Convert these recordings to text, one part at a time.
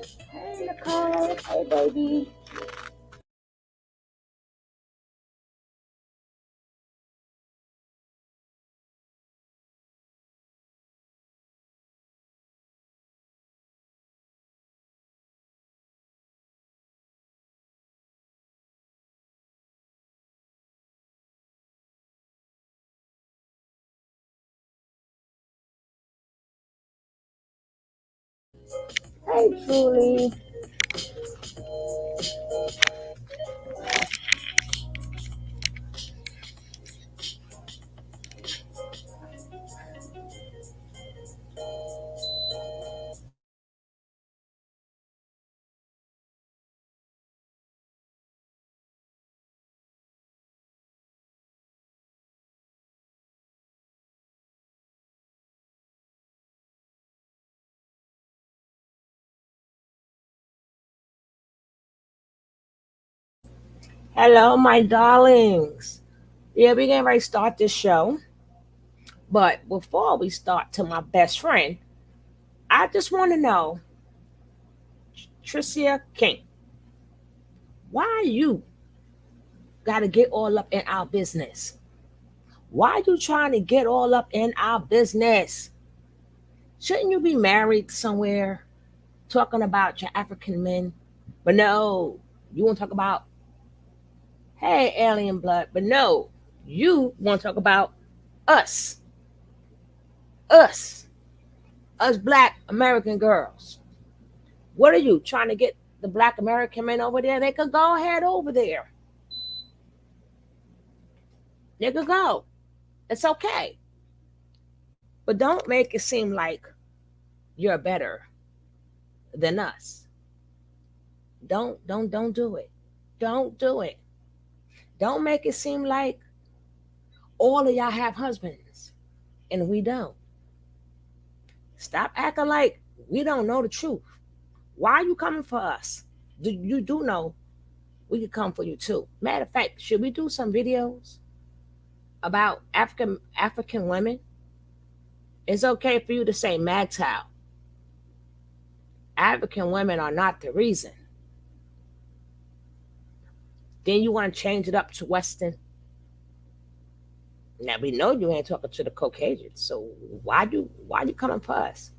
Hey, Nicole. Hey, baby. Hey, Julie. Hello, my darlings. Yeah, we're getting ready to start this show. But before we start, to my best friend, I just want to know, Tricia King, why you got to get all up in our business? Why you trying to get all up in our business? Shouldn't you be married somewhere talking about your African men? But no, you want to talk about, hey, alien blood. But no, you want to talk about us, us, us black American girls. What are you trying to get the black American men over there? They could go ahead over there. They could go. It's okay. But don't make it seem like you're better than us. Don't do it. Don't do it. Don't make it seem like all of y'all have husbands and we don't. Stop acting like we don't know the truth. Why are you coming for us? You do know we could come for you too. Matter of fact, should we do some videos about African women? It's okay for you to say MAGTOW. African women are not the reason. Then you want to change it up to Western. Now we know you ain't talking to the Caucasians, so why you coming for us?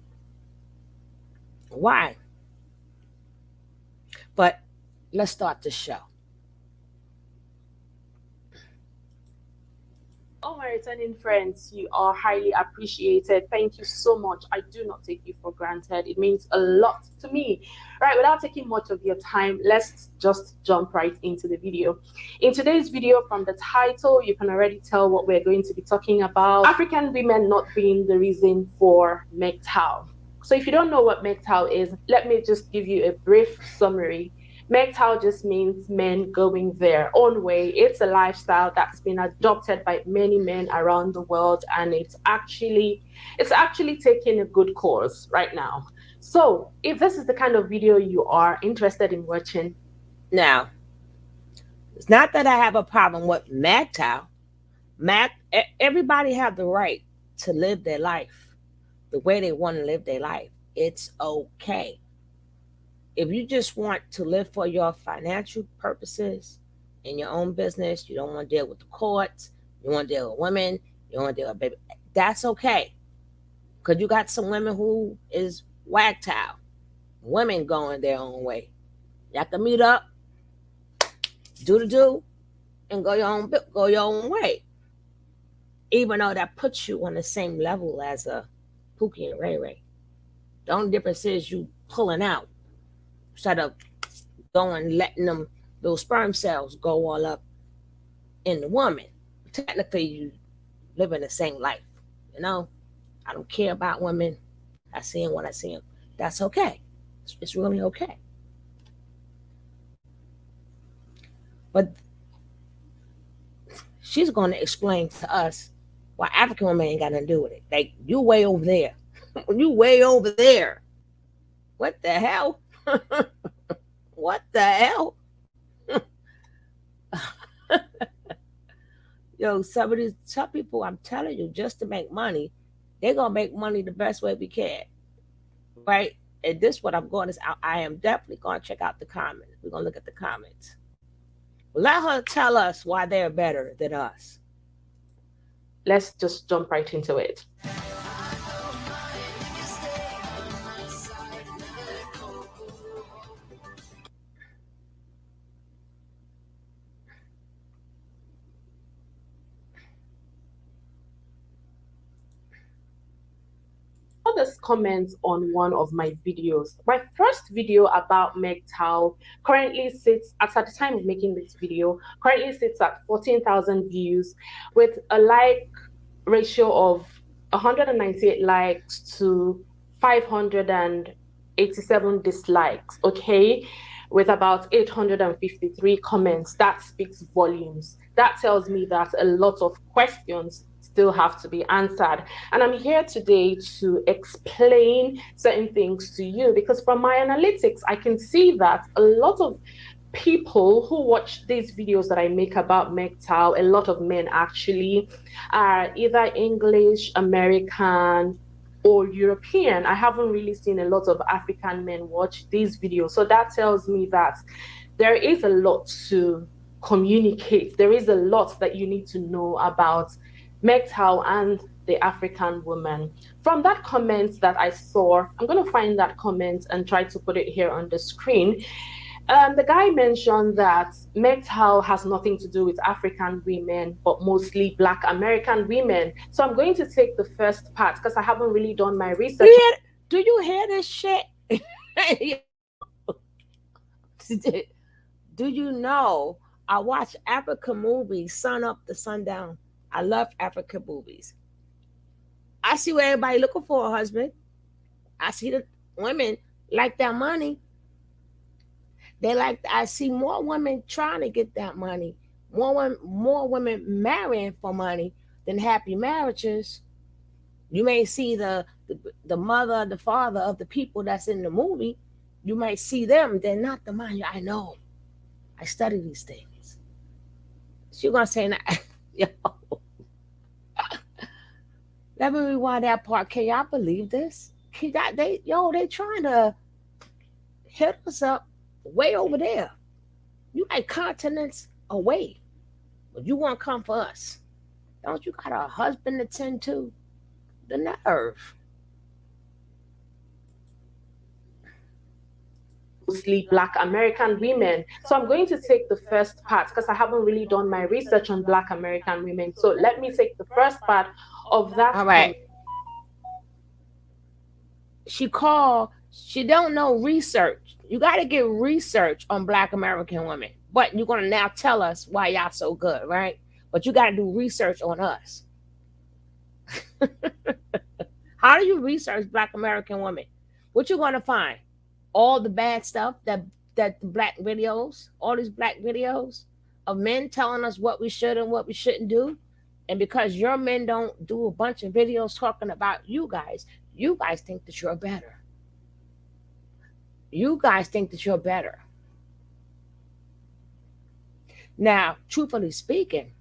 Why? But let's start the show. All my returning friends, you are highly appreciated. Thank you so much. I do not take you for granted. It means a lot to me. Right, without taking much of your time, let's just jump right into the video. In today's video, from the title, you can already tell what we're going to be talking about. African women not being the reason for MGTOW. So if you don't know what MGTOW is, let me just give you a brief summary. MGTOW just means men going their own way. It's a lifestyle that's been adopted by many men around the world, and it's actually taking a good course right now. So if this is the kind of video you are interested in watching, Now, it's not that I have a problem with MAGTOW. Everybody have the right to live their life the way they want to live their life. It's okay. If you just want to live for your financial purposes in your own business, you don't want to deal with the courts, you want to deal with women, you don't want to deal with baby, that's okay. Because you got some women who is wagtail, women going their own way. You have to meet up, do the do, and go your own way. Even though that puts you on the same level as a Pookie and Ray Ray. The only difference is you pulling out instead of going letting them those sperm cells go all up in the woman. Technically, you living the same life. You know, I don't care about women. I see them when I see them. That's okay. It's really okay. But she's going to explain to us why African women ain't got nothing to do with it. Like, you way over there. You way over there. What the hell? What the hell? Yo, some people, I'm telling you, just to make money, they're gonna make money the best way we can, right? And this what I'm going is I am definitely going to check out the comments. We're going to look at the comments. Let her tell us why they're better than us. Let's just jump right into it. This comments on one of my videos. My first video about MGTOW currently sits at the time of making this video, currently sits at 14,000 views with a like ratio of 198 likes to 587 dislikes, okay, with about 853 comments. That speaks volumes. That tells me that a lot of questions still have to be answered. And I'm here today to explain certain things to you because from my analytics, I can see that a lot of people who watch these videos that I make about MGTOW, a lot of men actually, are either English, American, or European. I haven't really seen a lot of African men watch these videos. So that tells me that there is a lot to communicate. There is a lot that you need to know about MGTOW and the African woman. From that comment that I saw, I'm going to find that comment and try to put it here on the screen. The guy mentioned that MGTOW has nothing to do with African women, but mostly Black American women. So I'm going to take the first part because I haven't really done my research. Do you hear this shit? Do you know I watch African movies sun up to sundown? I love African movies. I see where everybody looking for a husband. I see the women like that money. They like. I see more women trying to get that money. More women marrying for money than happy marriages. You may see the mother, the father of the people that's in the movie. You might see them. They're not the money. I know. I study these things. So you're gonna say, yo, let me rewind that part. Can y'all believe this? They trying to hit us up way over there. You like continents away, but you want to come for us. Don't you got a husband to tend to? The nerve. Mostly Black American women. So I'm going to take the first part because I haven't really done my research on Black American women. So let me take the first part of that. All right. She don't know research. You got to get research on Black American women. But you're going to now tell us why y'all so good, right? But you got to do research on us. How do you research Black American women? What you going to find? All the bad stuff that the black videos, all these black videos of men telling us what we should and what we shouldn't do. And because your men don't do a bunch of videos talking about you guys think that you're better. You guys think that you're better. Now, truthfully speaking,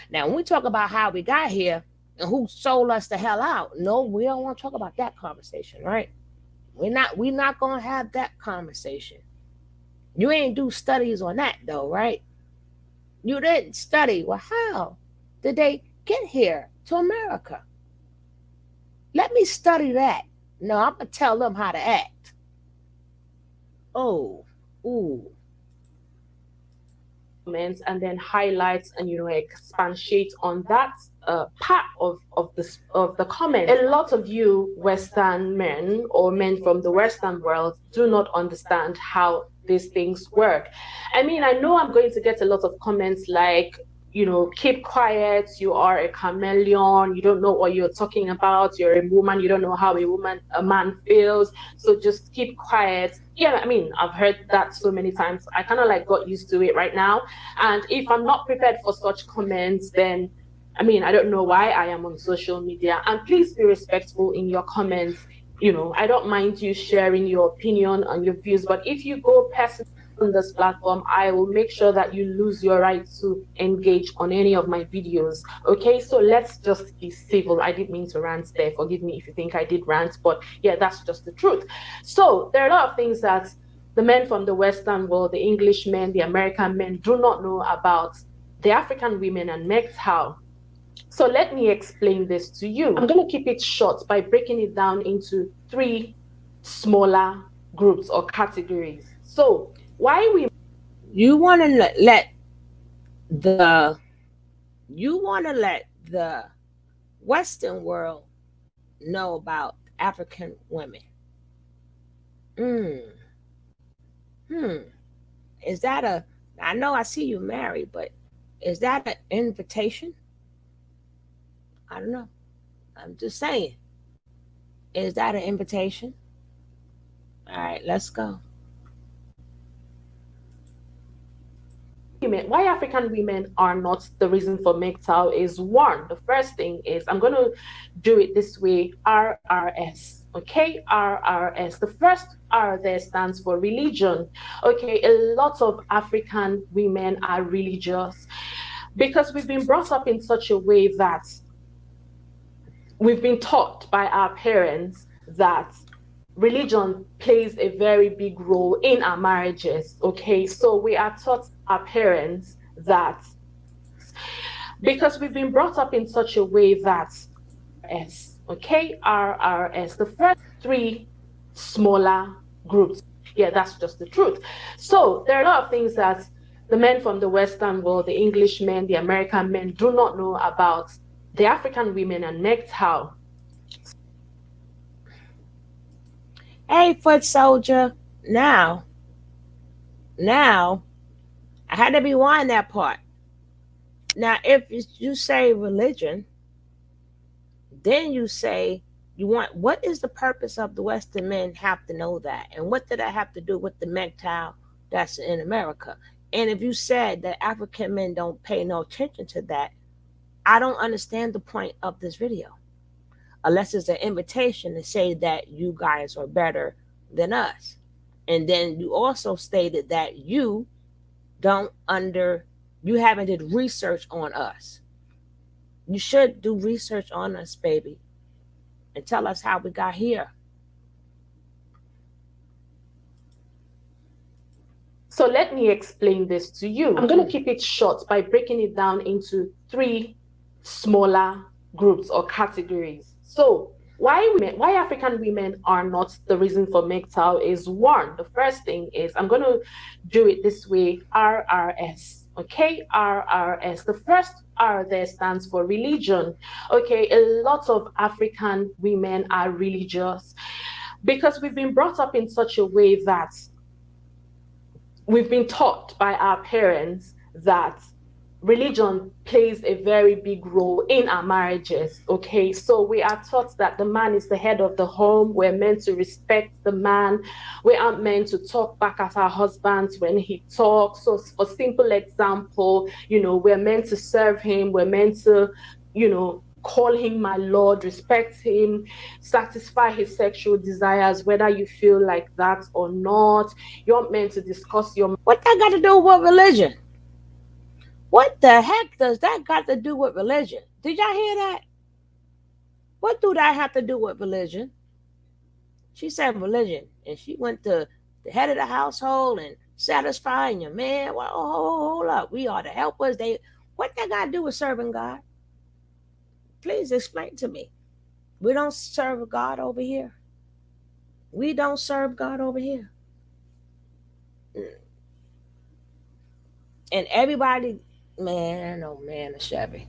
now when we talk about how we got here and who sold us the hell out, no, we don't want to talk about that conversation, right? We're not gonna have that conversation. You ain't do studies on that though, right? You didn't study. Well, how did they get here to America? Let me study that. No, I'm gonna tell them how to act. Oh, ooh. And then highlights and expatiate on that part of the comment. A lot of you Western men or men from the Western world do not understand how these things work. I mean, I know I'm going to get a lot of comments like, keep quiet, you are a chameleon, you don't know what you're talking about, you're a woman, you don't know how a man feels, so just keep quiet. Yeah, I mean, I've heard that so many times. I kind of like got used to it right now. And if I'm not prepared for such comments, then I mean, I don't know why I am on social media. And please be respectful in your comments. I don't mind you sharing your opinion and your views, but if you go personally, on this platform, I will make sure that you lose your right to engage on any of my videos. Okay, so let's just be civil. I didn't mean to rant there. Forgive me if you think I did rant, but yeah, that's just the truth. So there are a lot of things that the men from the Western world, the English men, the American men do not know about the African women and MGTOW. So let me explain this to you. I'm going to keep it short by breaking it down into three smaller groups or categories. So, why we You want to let the you want to let the Western world know about African women. Mm, hmm. Is that a? I know I see you married, but is that an invitation? I don't know. I'm just saying. Is that an invitation? All right, let's go. women, why African women are not the reason for MGTOW is one. The first thing is I'm going to do it this way: RRS. Okay, RRS. The first R there stands for religion. Okay, a lot of African women are religious because we've been brought up in such a way that we've been taught by our parents that religion plays a very big role in our marriages. Okay, so we are taught our parents that because we've been brought up in such a way that S, okay, RRS, the first three smaller groups. Yeah, that's just the truth. So there are a lot of things that the men from the Western world, the English men, the American men do not know about the African women and MGTOW. Hey, foot soldier. Now, now, I had to rewind that part. Now, if you say religion, then you say you want what is the purpose of the Western men have to know that, and what did that have to do with the MGTOW that's in America? And if you said that African men don't pay no attention to that, I don't understand the point of this video, unless it's an invitation to say that you guys are better than us. And then you also stated that don't under you haven't did research on us. You should do research on us, baby, and tell us how we got here. So let me explain this to you. I'm going to keep it short by breaking it down into three smaller groups or categories. So why African women are not the reason for MGTOW is one. The first thing is I'm going to do it this way: RRS. Okay, RRS. The first R there stands for religion. Okay, a lot of African women are religious because we've been brought up in such a way that we've been taught by our parents that religion plays a very big role in our marriages. Okay, so we are taught that the man is the head of the home. We're meant to respect the man. We aren't meant to talk back at our husbands when he talks. So for simple example, we're meant to serve him. We're meant to, call him my lord, respect him, satisfy his sexual desires, whether you feel like that or not. You're meant to discuss your What that got to do with religion? What the heck does that got to do with religion? Did y'all hear that? What do that have to do with religion? She said religion, and she went to the head of the household and satisfying your man. Well, hold up. We are the helpers. What that got to do with serving God? Please explain to me. We don't serve God over here. We don't serve God over here. And everybody, man, oh man, a Chevy.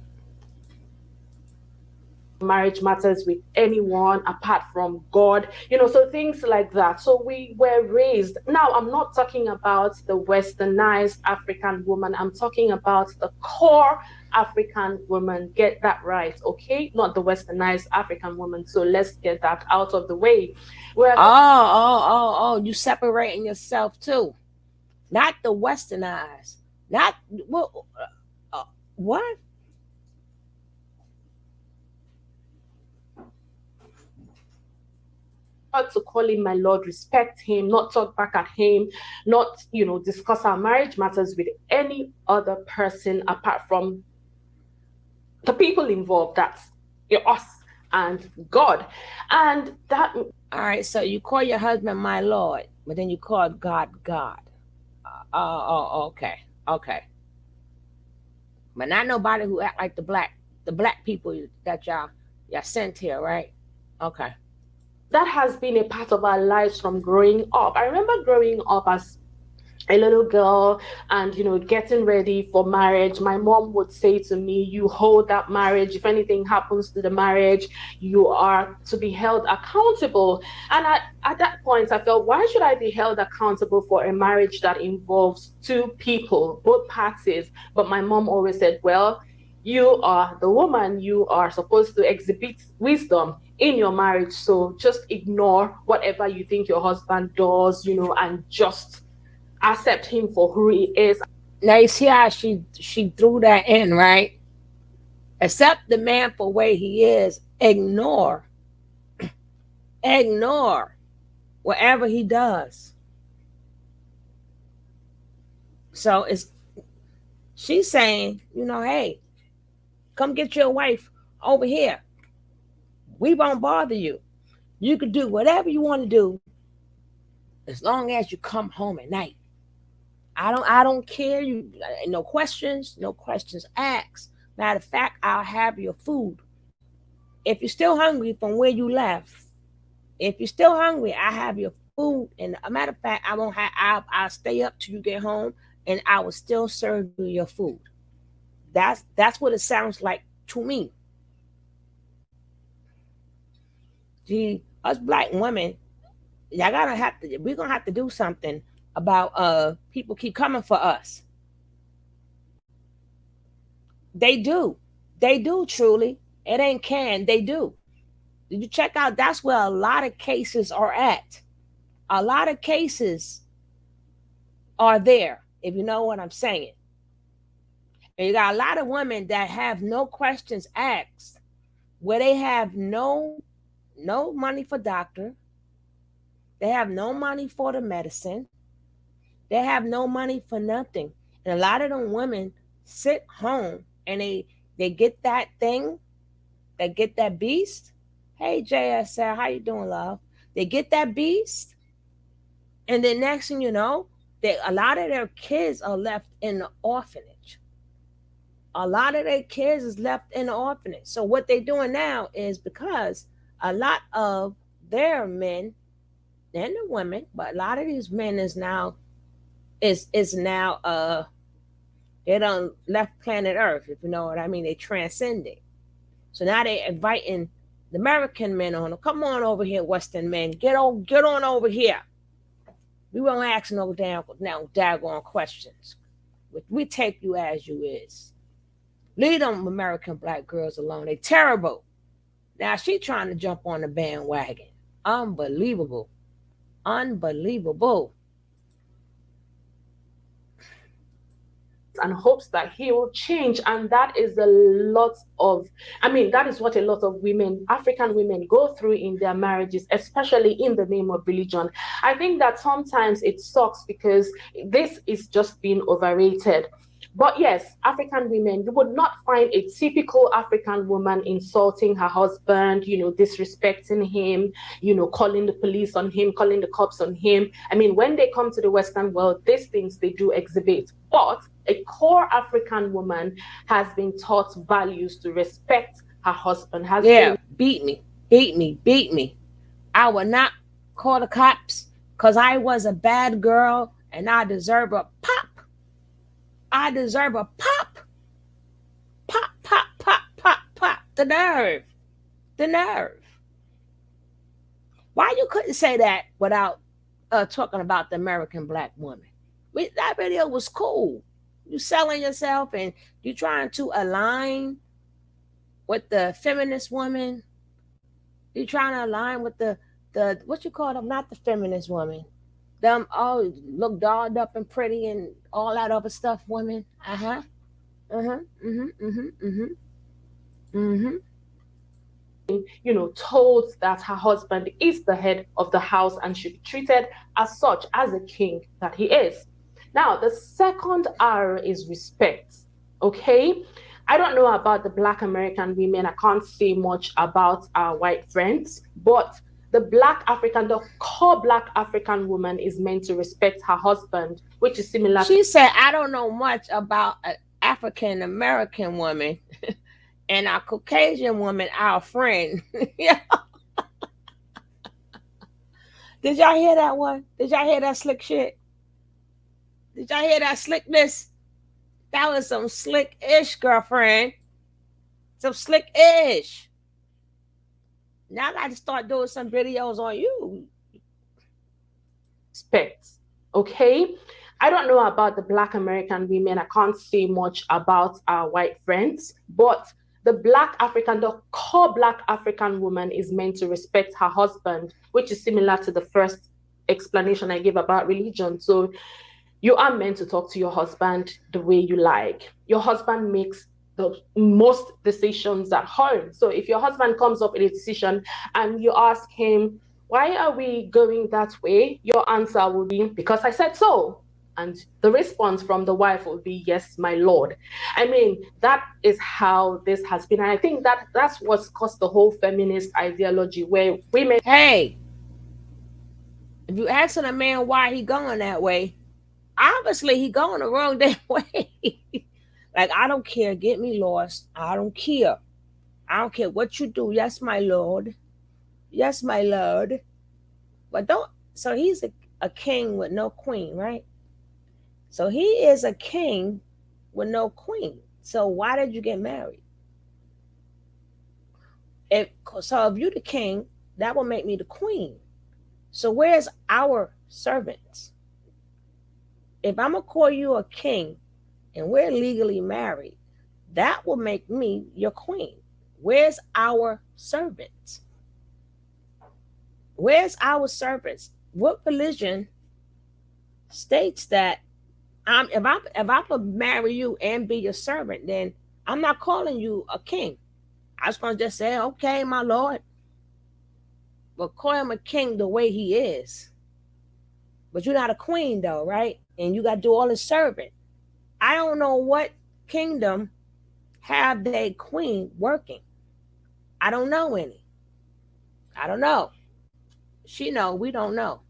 marriage matters with anyone apart from God, so things like that. So we were raised. Now, I'm not talking about the westernized African woman, I'm talking about the core African woman. Get that right, okay? Not the westernized African woman. So let's get that out of the way. We're Oh, you separating yourself too. Not the westernized. Not, well, what? to call him my lord, respect him, not talk back at him, not, discuss our marriage matters with any other person apart from the people involved. That's us and God. And that All right, so you call your husband my Lord, but then you call God God. Okay, okay. But not nobody who act like the black people that y'all sent here, right? Okay. that has been a part of our lives from growing up. I remember growing up as a little girl and getting ready for marriage. My mom would say to me, you hold that marriage. If anything happens to the marriage, you are to be held accountable. And at that point I felt, why should I be held accountable for a marriage that involves two people, both parties? But my mom always said, well, you are the woman, you are supposed to exhibit wisdom in your marriage, so just ignore whatever you think your husband does, and just accept him for who he is. Now you see how she threw that in, right? Accept the man for where he is. Ignore whatever he does. So it's she's saying, hey, come get your wife over here. We won't bother you. You can do whatever you want to do as long as you come home at night. I don't care. You no questions asked. Matter of fact, I'll have your food. If you're still hungry from where you left, if you're still hungry, I have your food. And a matter of fact, I won't have. I'll stay up till you get home, and I will still serve you your food. That's what it sounds like to me. Gee, us black women, y'all gotta have to. We're gonna have to do something about people keep coming for us. They do. They do truly. It ain't can. They do. Did you check out? That's where a lot of cases are at. A lot of cases are there, if you know what I'm saying. And you got a lot of women that have no questions asked, where they have no money for doctor, they have no money for the medicine, they have no money for nothing. And a lot of them women sit home and they get that thing, they get that beast. Hey JSL, how you doing, love? They get that beast, and then next thing you know, a lot of their kids are left in the orphanage. A lot of their kids is left in the orphanage. So what they're doing now is, because a lot of their men and the women, but a lot of these men is now they done left planet Earth, if you know what I mean. They transcended. So now they inviting the American men on. Come on over here, Western men. Get on over here. We won't ask no daggone questions. We take you as you is. Leave them American black girls alone. They terrible. Now she trying to jump on the bandwagon. Unbelievable. Unbelievable. And hopes that he will change. And that is a lot of, I mean, that is what a lot of women, African women, go through in their marriages, especially in the name of religion. I think that sometimes it sucks because this is just being overrated. But yes, African women, you would not find a typical African woman insulting her husband, disrespecting him, calling the police on him, calling the cops on him. I mean, when they come to the Western world, these things they do exhibit. But a core African woman has been taught values to respect her husband, has Yeah, been beat me. I will not call the cops because I was a bad girl and I deserve a pop. I deserve a pop. Pop, pop, pop, pop, pop. The nerve. The nerve. Why you couldn't say that without talking about the American black woman? That video was cool. You selling yourself and you trying to align with the feminist woman. You trying to align with the what you call them? Not the feminist woman. Them all look dolled up and pretty and all that other stuff. Women. Uh huh. Uh huh. Mhm. Mhm. Mhm. Mhm. told that her husband is the head of the house and should be treated as such, as a king that he is. Now, the second R is respect. Okay. I don't know about the Black American women. I can't say much about our white friends, but the core Black African woman is meant to respect her husband, which is similar. She said, I don't know much about an African American woman and our Caucasian woman, our friend. Yeah. Did y'all hear that one? Did y'all hear that slick shit? Did y'all hear that slickness? That was some slick ish, girlfriend. Some slick ish. Now I got to start doing some videos on you. Respect. Okay. I don't know about the Black American women. I can't say much about our white friends, but the core Black African woman is meant to respect her husband, which is similar to the first explanation I gave about religion. So you are meant to talk to your husband the way you like. Your husband makes the most decisions at home. So if your husband comes up with a decision and you ask him, why are we going that way? Your answer will be, because I said so. And the response from the wife will be, yes, my lord. I mean, that is how this has been. And I think that's what's caused the whole feminist ideology where women. Hey, if you asking a man why he going that way, obviously he going the wrong damn way. Like, I don't care. Get me lost. I don't care. I don't care what you do. Yes, my lord. Yes, my lord. But don't. So he's a king with no queen, right? So he is a king with no queen. So why did you get married? If so, if you the king, that will make me the queen. So where's our servants? If I'm gonna call you a king and we're legally married, that will make me your queen. Where's our servants? Where's our servants? What religion states that if I could marry you and be your servant, then I'm not calling you a king. I was gonna just say, okay, my lord, but call him a king the way he is. But you're not a queen though, right? And you gotta do all the serving. I don't know what kingdom have they queen working. I don't know any. I don't know. She know, we don't know.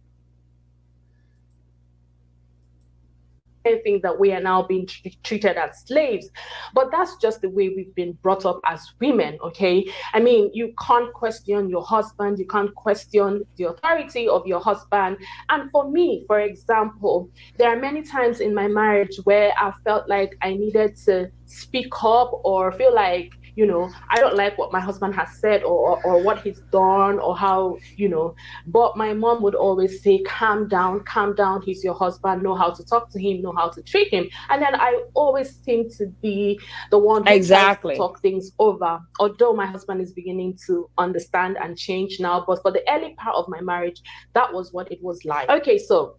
Think that we are now being treated as slaves, but that's just the way we've been brought up as women. Okay. I mean, you can't question your husband, you can't question the authority of your husband. And for me, for example, there are many times in my marriage where I felt like I needed to speak up or feel like, I don't like what my husband has said or what he's done or how, but my mom would always say, calm down. He's your husband. Know how to talk to him, know how to treat him. And then I always seem to be the one who tries to Exactly. talk things over, although my husband is beginning to understand and change now. But for the early part of my marriage, that was what it was like. Okay, so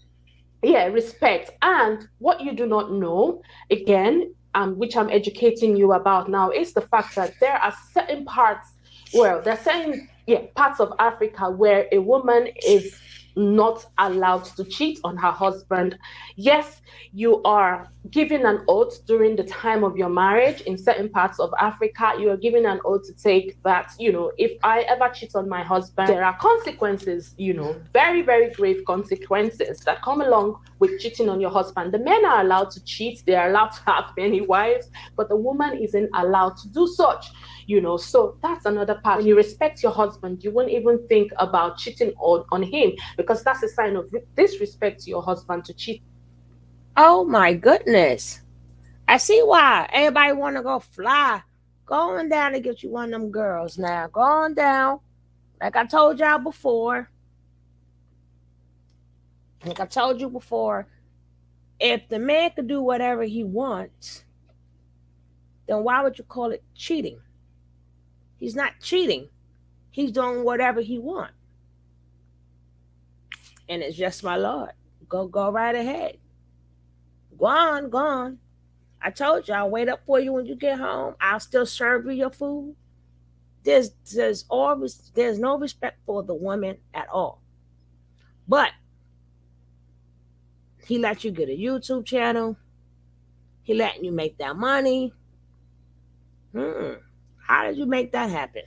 yeah, respect. And what you do not know, again, which I'm educating you about now, is the fact that there are certain parts, well, there are certain parts of Africa where a woman is not allowed to cheat on her husband. Yes, you are given an oath during the time of your marriage. In certain parts of Africa, you are given an oath to take that, if I ever cheat on my husband, there are consequences, very, very grave consequences that come along with cheating on your husband. The men are allowed to cheat, they are allowed to have many wives, but the woman isn't allowed to do such. So that's another part. When you respect your husband, you won't even think about cheating on him, because that's a sign of disrespect to your husband to cheat. Oh my goodness. I see why everybody want to go fly. Go on down and get you one of them girls now. Go on down. Like I told y'all before. Like I told you before. If the man could do whatever he wants, then why would you call it cheating? He's not cheating. He's doing whatever he wants. And it's just my lord. Go right ahead. Go on, go on. I told you I'll wait up for you when you get home. I'll still serve you your food. There's no respect for the woman at all. But he let you get a YouTube channel. He letting you make that money. Hmm. How did you make that happen?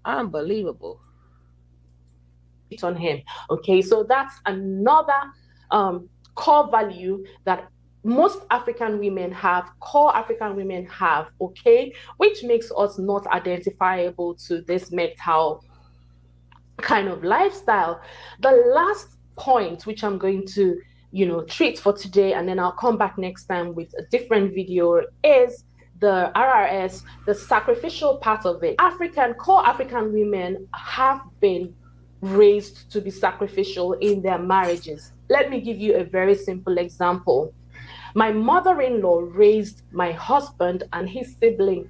Unbelievable. On him. Okay, so that's another core value that most African women have, core African women have, okay, which makes us not identifiable to this metal kind of lifestyle. The last point, which I'm going to, treat for today, and then I'll come back next time with a different video, is the RRS, the sacrificial part of it. Core African women have been raised to be sacrificial in their marriages. Let me give you a very simple example. My mother in law raised my husband and his sibling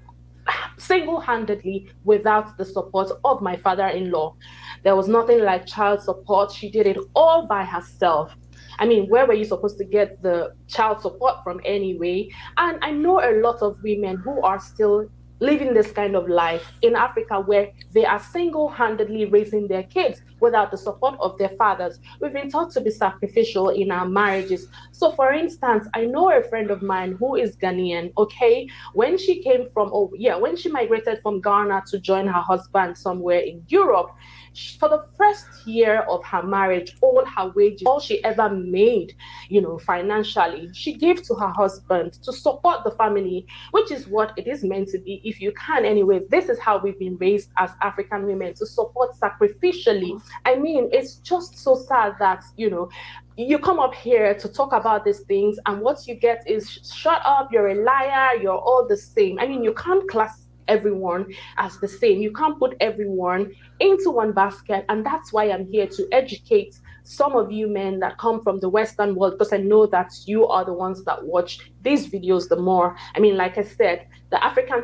single handedly without the support of my father in law. There was nothing like child support. She did it all by herself. I mean, where were you supposed to get the child support from anyway? And I know a lot of women who are still living this kind of life in Africa where they are single handedly raising their kids without the support of their fathers. We've been taught to be sacrificial in our marriages. So, for instance, I know a friend of mine who is Ghanaian, okay? When she migrated from Ghana to join her husband somewhere in Europe, for the first year of her marriage, all her wages, all she ever made, financially, she gave to her husband to support the family, which is what it is meant to be if you can. Anyway, this is how we've been raised as African women, to support sacrificially. I mean, it's just so sad that, you come up here to talk about these things, and what you get is shut up, you're a liar, you're all the same. I mean, you can't class everyone as the same. You can't put everyone into one basket. And that's why I'm here to educate some of you men that come from the Western world, because I know that you are the ones that watch these videos the more. I mean, like I said, the African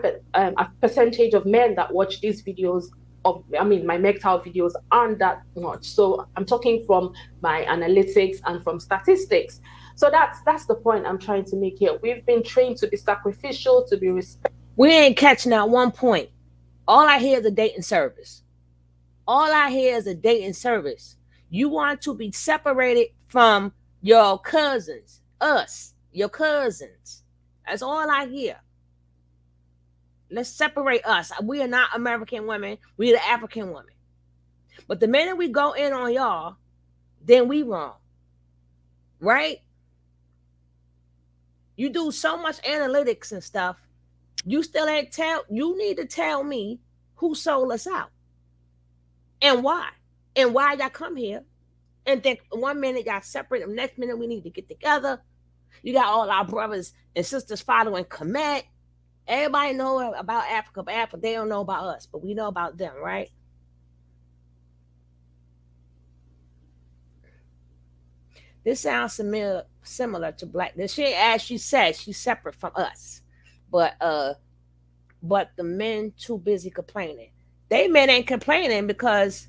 percentage of men that watch these videos my MGTOW videos aren't that much. So I'm talking from my analytics and from statistics. So that's the point I'm trying to make here. We've been trained to be sacrificial, to be respectful. We ain't catching out one point. All I hear is a dating service. All I hear is a dating service. You want to be separated from your cousins, us, your cousins. That's all I hear. Let's separate us. We are not American women. We are the African women. But the minute we go in on y'all, then we wrong. Right? You do so much analytics and stuff. You still ain't you need to tell me who sold us out and why. And why y'all come here and think one minute y'all separate, the next minute we need to get together. You got all our brothers and sisters following Kemet. Everybody know about Africa, but Africa, they don't know about us, but we know about them, right? This sounds similar to black. She, as she said, she's separate from us, but the men too busy complaining. They men ain't complaining because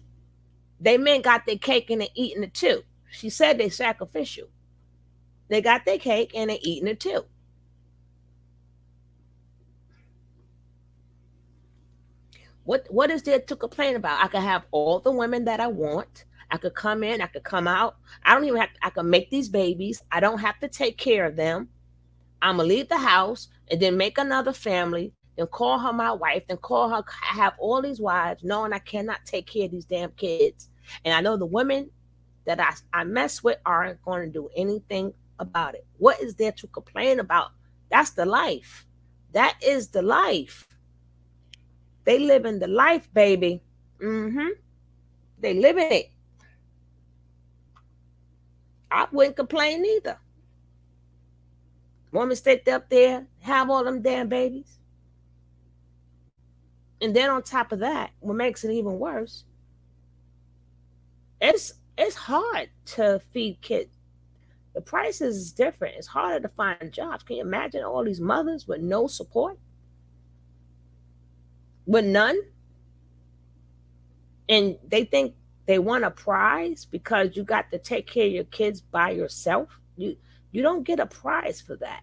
they men got their cake and they eating it too. She said they sacrificial. They got their cake and they eating it too. What is there to complain about? I could have all the women that I want. I could come in, I could come out. I don't even have I could make these babies. I don't have to take care of them. I'm gonna leave the house and then make another family, then call her my wife, then call her have all these wives, knowing I cannot take care of these damn kids. And I know the women that I mess with aren't going to do anything about it. What is there to complain about? That's the life. That is the life. They live in the life, baby. Mm-hmm. They live in it. I wouldn't complain either. Women sit up there, have all them damn babies. And then on top of that, what makes it even worse, it's hard to feed kids. The prices is different. It's harder to find jobs. Can you imagine all these mothers with no support? With none? And they think they want a prize because you got to take care of your kids by yourself. You don't get a prize for that.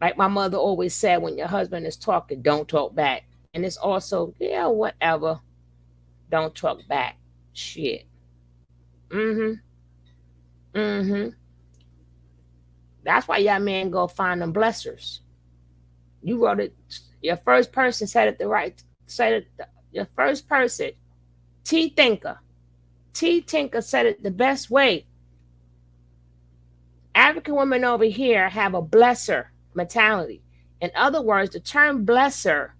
Like my mother always said, when your husband is talking, don't talk back. And it's also, yeah, whatever. Don't talk back. Shit. Mm-hmm. Mm-hmm. That's why y'all men go find them blessers. You wrote it. Your first person said it the right. Said it. Your first person, T Thinker. T Tinker said it the best way. African women over here have a blesser mentality. In other words, the term blesser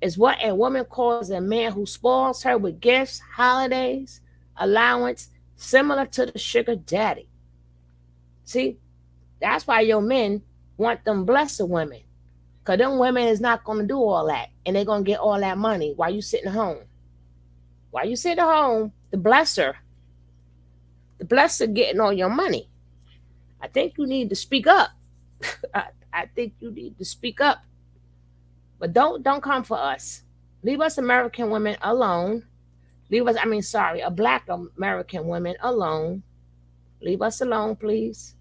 is what a woman calls a man who spoils her with gifts, holidays, allowance, similar to the sugar daddy. See, that's why your men want them blesser women. Because them women is not going to do all that. And they're going to get all that money while you sitting home. While you sitting home, the blesser getting all your money. I think you need to speak up. I think you need to speak up. But don't come for us. Leave us American women alone. Leave us, I mean, sorry, a black American women alone. Leave us alone, please.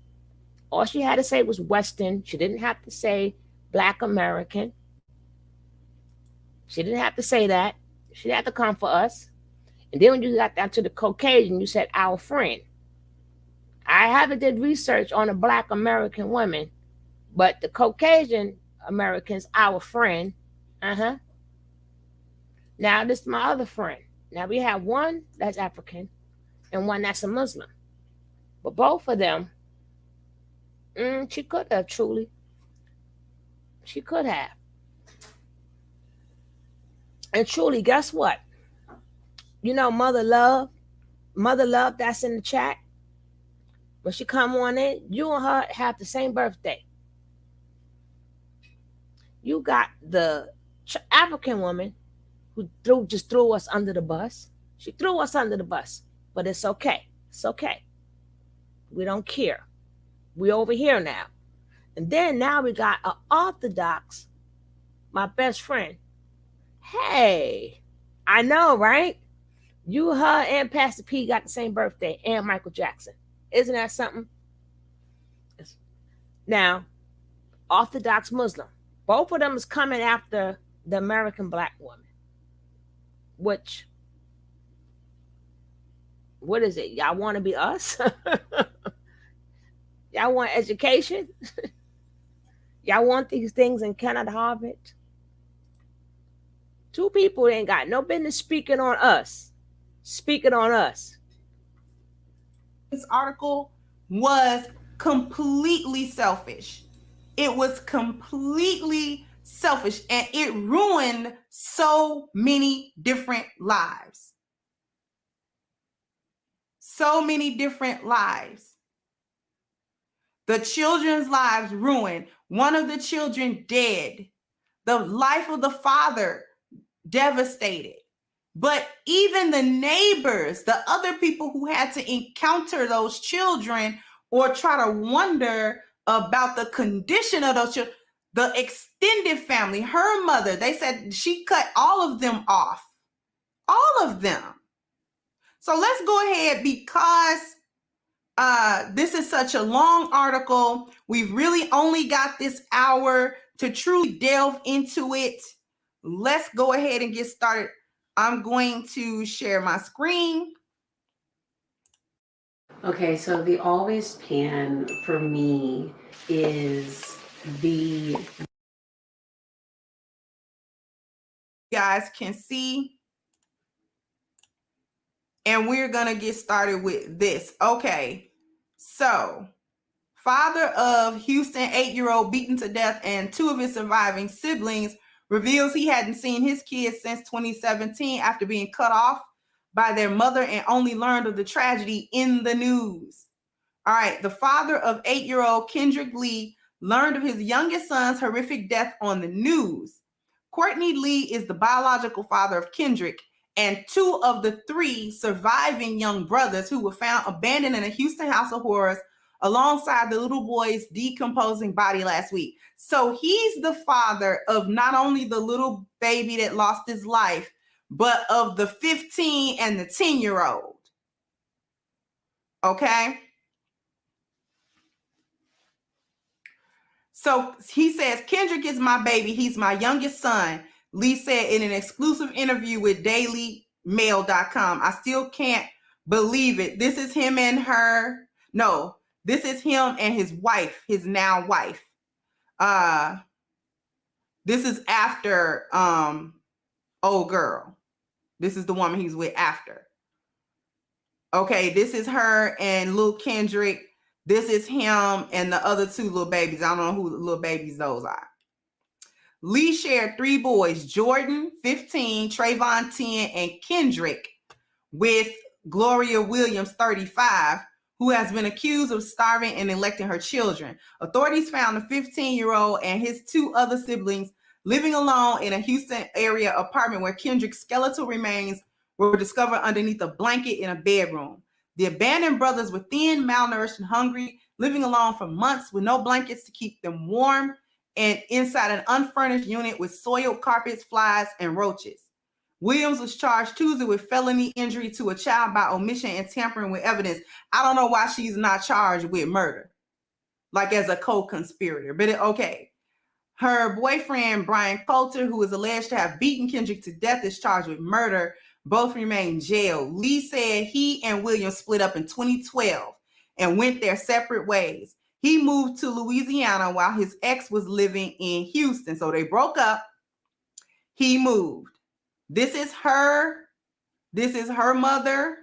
All she had to say was Western. She didn't have to say black American. She didn't have to say that. She didn't have to come for us. And then when you got down to the Caucasian, you said our friend. I haven't did research on the black American women, but the Caucasian Americans, our friend. Uh-huh. Now this is my other friend. Now we have one that's African and one that's a Muslim. But both of them, she could have truly. She could have. And truly, guess what? You know, Mother Love that's in the chat. When she come on in, you and her have the same birthday. You got the African woman who just threw us under the bus. She threw us under the bus, but it's okay. It's okay. We don't care. We over here now. And then now we got an Orthodox, my best friend. Hey, I know, right? You, her, and Pastor P got the same birthday, and Michael Jackson. Isn't that something? Now, Orthodox Muslim. Both of them is coming after the American black woman. Which, what is it? Y'all want to be us? Y'all want education? Y'all want these things and cannot have it? Two people ain't got no business speaking on us. Speaking on us. This article was completely selfish. It was completely selfish and it ruined so many different lives. So many different lives. The children's lives ruined. One of the children dead. The life of the father devastated. But even the neighbors, the other people who had to encounter those children or try to wonder about the condition of those children, the extended family, her mother, they said she cut all of them off. All of them. So let's go ahead because this is such a long article. We've really only got this hour to truly delve into it. Let's go ahead and get started. I'm going to share my screen. Okay, so the always pan for me is the... You guys can see. And we're going to get started with this. Okay, so father of Houston 8-year-old beaten to death and two of his surviving siblings reveals he hadn't seen his kids since 2017 after being cut off by their mother and only learned of the tragedy in the news. All right, the father of 8-year-old Kendrick Lee learned of his youngest son's horrific death on the news. Courtney Lee is the biological father of Kendrick and two of the three surviving young brothers who were found abandoned in a Houston house of horrors alongside the little boy's decomposing body last week. So he's the father of not only the little baby that lost his life, but of the 15 and the 10-year-old. Okay? So he says, Kendrick is my baby. He's my youngest son. Lee said in an exclusive interview with dailymail.com. I still can't believe it. This is him and her. No, this is him and his wife, his now wife. This is after old girl. This is the woman he's with after. Okay, this is her and Lil Kendrick. This is him and the other two little babies. I don't know who the little babies those are. Lee shared 3 boys, Jordan, 15, Trayvon, 10, and Kendrick, with Gloria Williams, 35, who has been accused of starving and neglecting her children. Authorities found the 15-year-old and his 2 other siblings living alone in a Houston area apartment where Kendrick's skeletal remains were discovered underneath a blanket in a bedroom. The abandoned brothers were thin, malnourished, and hungry, living alone for months with no blankets to keep them warm and inside an unfurnished unit with soiled carpets, flies, and roaches. Williams was charged Tuesday with felony injury to a child by omission and tampering with evidence. I don't know why she's not charged with murder, like as a co-conspirator, but okay. Her boyfriend, Brian Coulter, who is alleged to have beaten Kendrick to death, is charged with murder. Both remain jailed. Lee said he and Williams split up in 2012 and went their separate ways. He moved to Louisiana while his ex was living in Houston. So they broke up. He moved. This is her mother.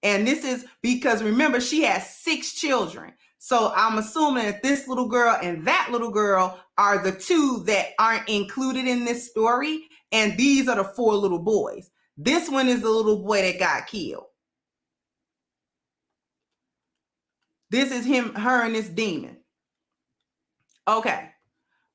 And this is because, remember, she has 6 children. So I'm assuming that this little girl and that little girl are the 2 that aren't included in this story. And these are the 4 little boys. This one is the little boy that got killed. This is him, her, and this demon. Okay.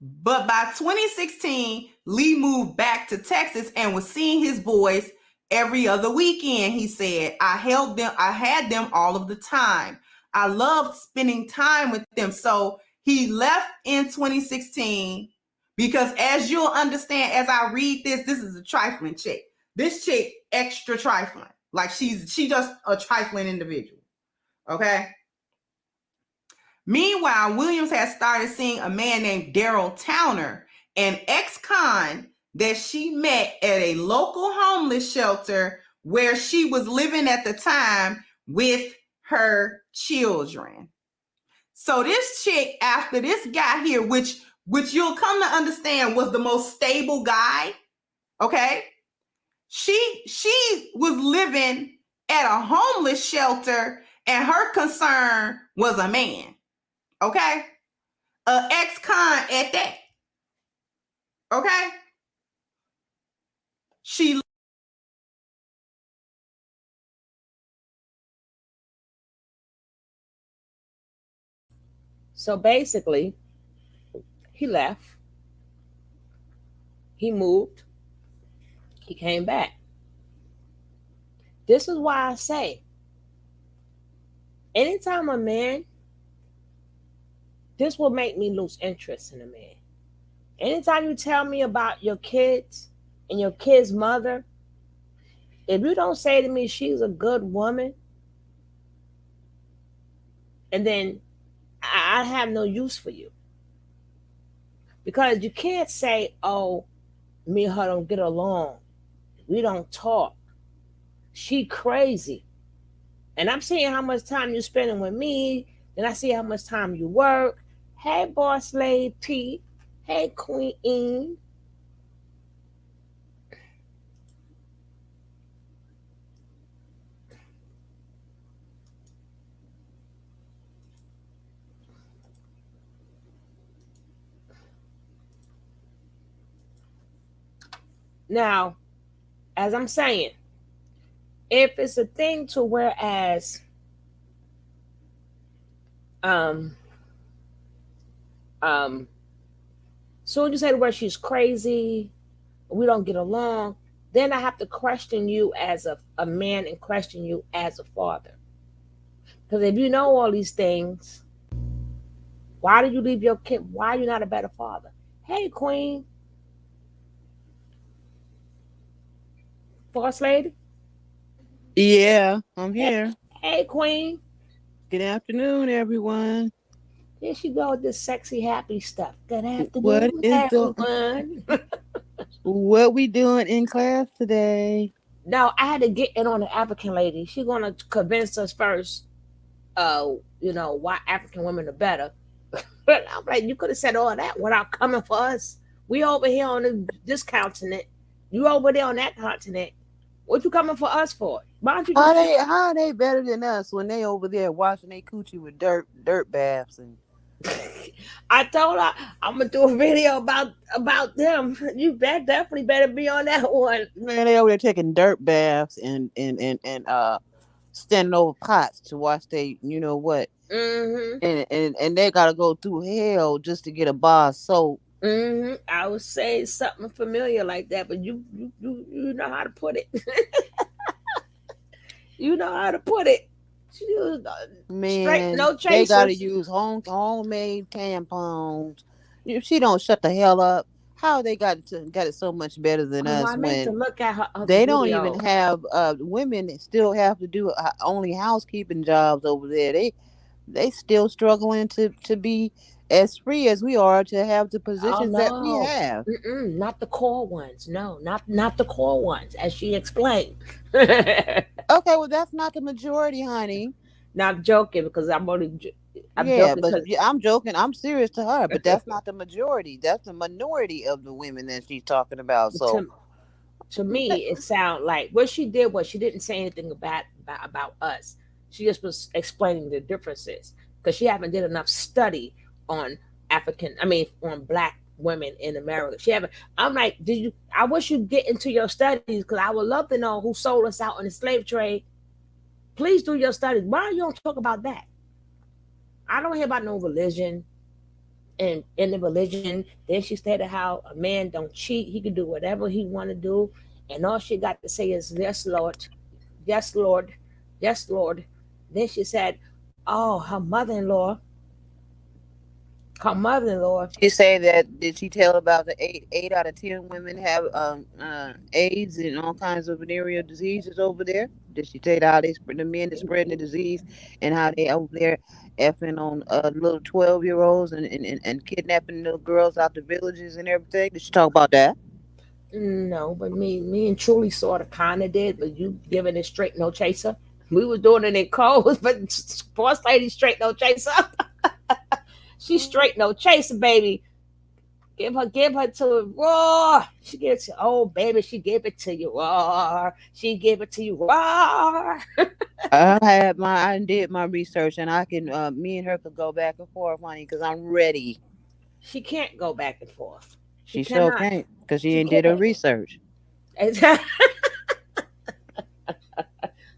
But by 2016, Lee moved back to Texas and was seeing his boys every other weekend. He said, I had them all of the time. I loved spending time with them. So he left in 2016 because, as you'll understand, as I read this is a trifling chick. This chick extra trifling. Like she just a trifling individual. Okay. Meanwhile, Williams has started seeing a man named Daryl Towner, an ex-con that she met at a local homeless shelter where she was living at the time with her children. So this chick, after this guy here, which you'll come to understand was the most stable guy, okay? She was living at a homeless shelter and her concern was a man. Okay? An ex-con at that. Okay? So basically, he left, he moved, he came back. This is why I say, anytime a man, this will make me lose interest in a man. Anytime you tell me about your kids and your kid's mother, if you don't say to me she's a good woman, and then I have no use for you. Because you can't say, oh, me and her don't get along. We don't talk. She crazy. And I'm seeing how much time you're spending with me. Then I see how much time you work. Hey, boss lady P. Hey, queen. Now, as I'm saying, if it's a thing to whereas um soon you say the word she's crazy, we don't get along, then I have to question you as a man and question you as a father. Because if you know all these things, why did you leave your kid? Why are you not a better father? Hey, queen. Boss lady. Yeah, I'm Hey, here. hey, queen. Good afternoon, everyone. Here she go with this sexy, happy stuff. Good What afternoon, is the everyone. what we doing in class today? Now I had to get in on the African lady. She gonna convince us first. Why African women are better. But I'm like, you could have said all that without coming for us. We over here on this continent. You over there on that continent. What you coming for us for? Why don't you just? How are they better than us when they over there washing their coochie with dirt baths and I told her I'm gonna do a video about them. You definitely better be on that one. man, they over there taking dirt baths and standing over pots to wash they you know what Mm-hmm. and they gotta go through hell just to get a bar of soap. Mm-hmm. I would say something familiar like that, but you know how to put it. You know how to put it. Straight, Man, no they gotta chasers. use homemade tampons. If she don't shut the hell up, how they got it so much better than Oh, us I meant to when look at her other they don't even video. have women that still have to do only housekeeping jobs over there. They still struggling to be as free as we are to have the Oh positions that we no. have. Mm-mm, not the core ones. No, not the core ones, as she explained. Okay, well that's not the majority, honey. Not joking because I'm Yeah, joking but because yeah, I'm joking. I'm serious to her, but that's not the majority. That's the minority of the women that she's talking about. So to to me it sounded like what she did was she didn't say anything about us. She just was explaining the differences because she haven't did enough study on on black women in America. She haven't. I'm like, did you? I wish you'd get into your studies because I would love to know who sold us out in the slave trade. Please do your studies. Why you don't talk about that? I don't hear about no religion and in the religion. Then she stated how a man don't cheat. He can do whatever he want to do, and all she got to say is yes, Lord, yes, Lord, yes, Lord. Then she said, "Oh, her mother-in-law." she say that did she tell about the eight out of 10 women have AIDS and all kinds of venereal diseases over there? Did she tell how they spread the men that spreading the disease and how they over there effing on little 12-year-olds and kidnapping little girls out the villages and everything? Did she talk about that? No, but me and Truly sort of kind of did, but you giving it straight no chaser. We was doing it in codes, but boss lady straight no chaser. She straight no chaser, baby. Give her to it raw. She gives it, oh baby, she gave it to you raw. She gave it to you raw. I did my research and I can me and her could go back and forth, honey, because I'm ready. She can't go back and forth. She She sure cannot. can't because she She ain't did her can't. research.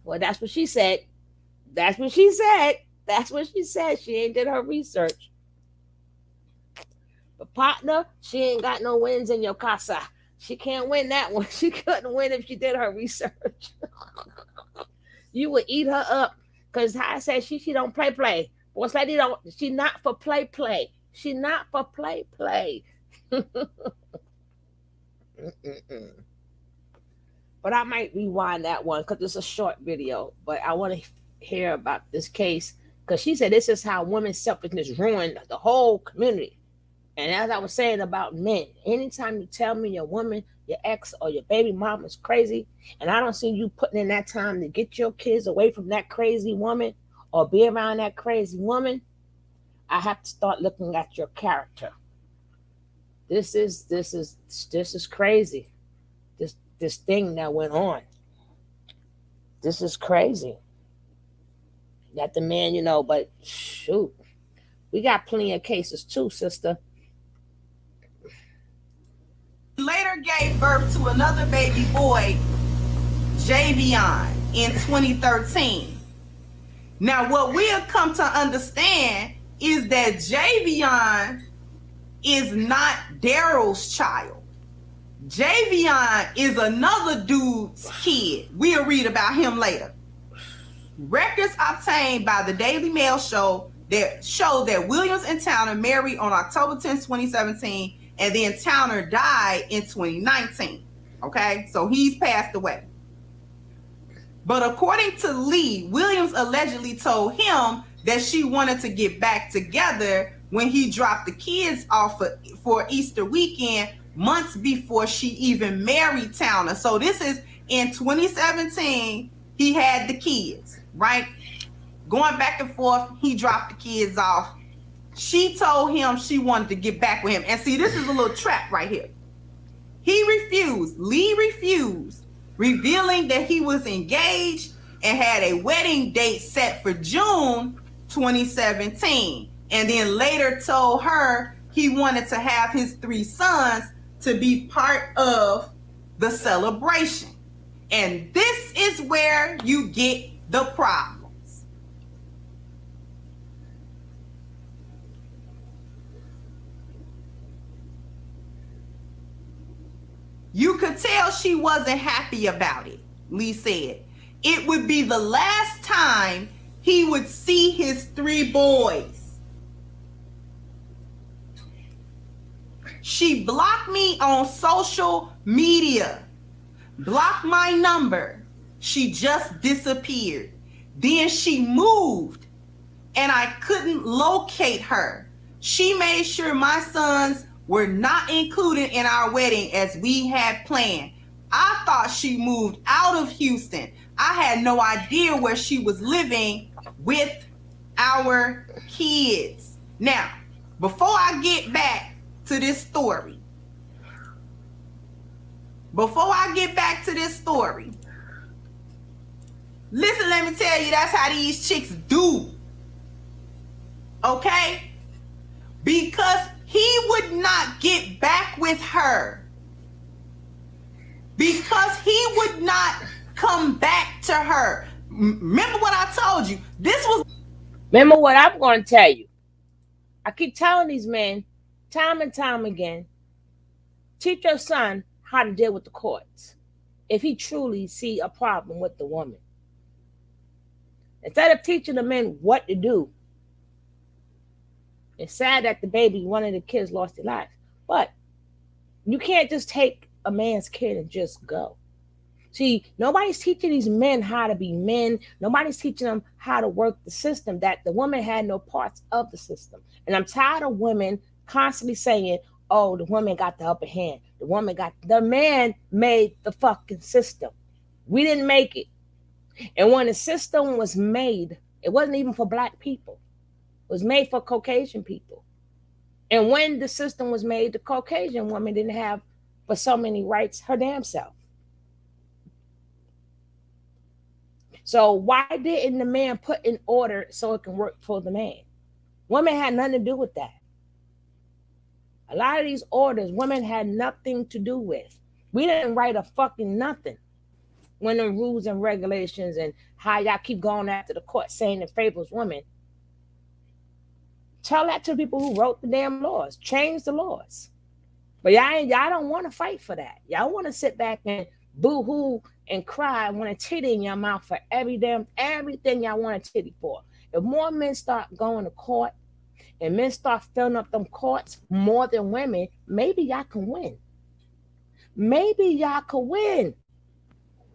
Well, that's what she said. That's what she said. That's what she said. She ain't did her research. But partner, she ain't got no wins in your casa. She can't win that one. She couldn't win if she did her research. You would eat her up. Cause I said she don't play. Boss lady don't she not for play. She not for play. Mm-mm-mm. But I might rewind that one because it's a short video. But I want to hear about this case because she said this is how women's selfishness ruined the whole community. And as I was saying about men, anytime you tell me your woman, your ex, or your baby mom is crazy, and I don't see you putting in that time to get your kids away from that crazy woman or be around that crazy woman, I have to start looking at your character. This is crazy. This thing that went on. This is crazy. That the man, but shoot, we got plenty of cases too, sister. Later gave birth to another baby boy, Javion, in 2013. Now, what we have come to understand is that Javion is not Daryl's child. Javion is another dude's kid. We'll read about him later. Records obtained by the Daily Mail show that Williams and Towner married on October 10, 2017, and then Towner died in 2019. Okay, so he's passed away. But according to Lee, Williams allegedly told him that she wanted to get back together when he dropped the kids off for Easter weekend months before she even married Towner. So this is in 2017, he had the kids, right? Going back and forth, he dropped the kids off. She told him she wanted to get back with him. And see, this is a little trap right here. He refused. Lee refused, revealing that he was engaged and had a wedding date set for June 2017. And then later told her he wanted to have his 3 sons to be part of the celebration. And this is where you get the problems. You could tell she wasn't happy about it, Lee said. It would be the last time he would see his 3 boys. She blocked me on social media, blocked my number. She just disappeared. Then she moved and I couldn't locate her. She made sure my sons were not included in our wedding as we had planned. I thought she moved out of Houston. I had no idea where she was living with our kids. Now, before I get back to this story, listen, let me tell you, that's how these chicks do. Okay? Because he would not get back with her. Because he would not come back to her. Remember what I told you? Remember what I'm going to tell you. I keep telling these men time and time again, teach your son how to deal with the courts if he truly see a problem with the woman. Instead of teaching the men what to do, it's sad that one of the kids lost their life. But you can't just take a man's kid and just go. See, nobody's teaching these men how to be men. Nobody's teaching them how to work the system, that the woman had no parts of the system. And I'm tired of women constantly saying, oh, the woman got the upper hand. The man made the fucking system. We didn't make it. And when the system was made, it wasn't even for black people. It was made for Caucasian people. And when the system was made, the Caucasian woman didn't have for so many rights her damn self. So why didn't the man put in order so it can work for the man? Women had nothing to do with that. A lot of these orders, women had nothing to do with. We didn't write a fucking nothing when the rules and regulations and how y'all keep going after the court saying it favors women. Tell that to the people who wrote the damn laws. Change the laws. But y'all don't want to fight for that. Y'all want to sit back and boo-hoo and cry and want a titty in your mouth for everything y'all want a titty for. If more men start going to court and men start filling up them courts more than women, maybe y'all can win. Maybe y'all could win.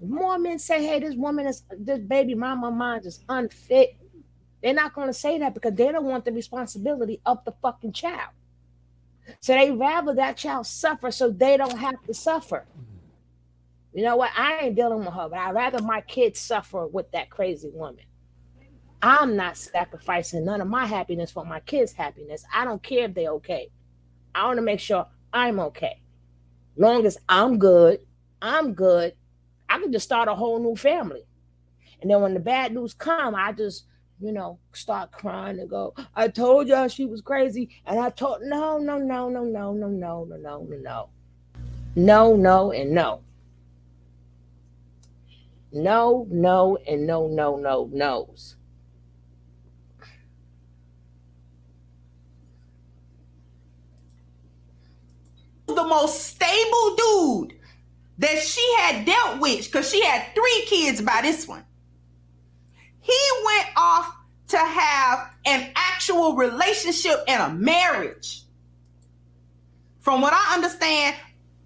More men say, hey, this baby mama of mine is unfit. They're not going to say that because they don't want the responsibility of the fucking child. So they rather that child suffer so they don't have to suffer. You know what? I ain't dealing with her, but I'd rather my kids suffer with that crazy woman. I'm not sacrificing none of my happiness for my kids' happiness. I don't care if they're okay. I want to make sure I'm okay. Long as I'm good. I can just start a whole new family. And then when the bad news come, I just, start crying and go, I told y'all she was crazy. And I told, no. No, and no. No, and no's. The most stable dude that she had dealt with, because she had 3 kids by this one. He went off to have an actual relationship and a marriage. From what I understand,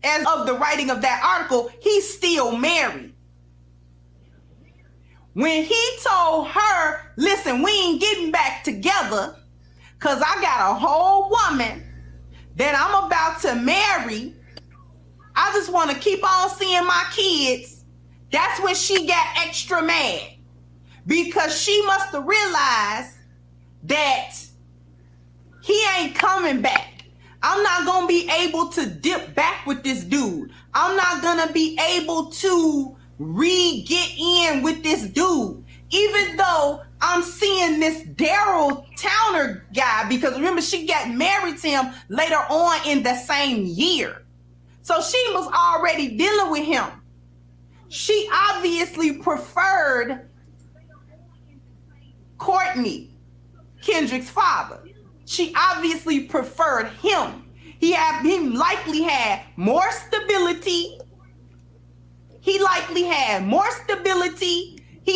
as of the writing of that article, he's still married. when he told her, listen, we ain't getting back together because I got a whole woman that I'm about to marry. I just want to keep on seeing my kids. That's when she got extra mad, because she must have realized that he ain't coming back. I'm not going to be able to dip back with this dude. I'm not going to be able to get in with this dude. Even though I'm seeing this Daryl Towner guy, because remember, she got married to him later on in the same year. So she was already dealing with him. She obviously preferred Courtney, Kendrick's father. She obviously preferred him. He likely had more stability. He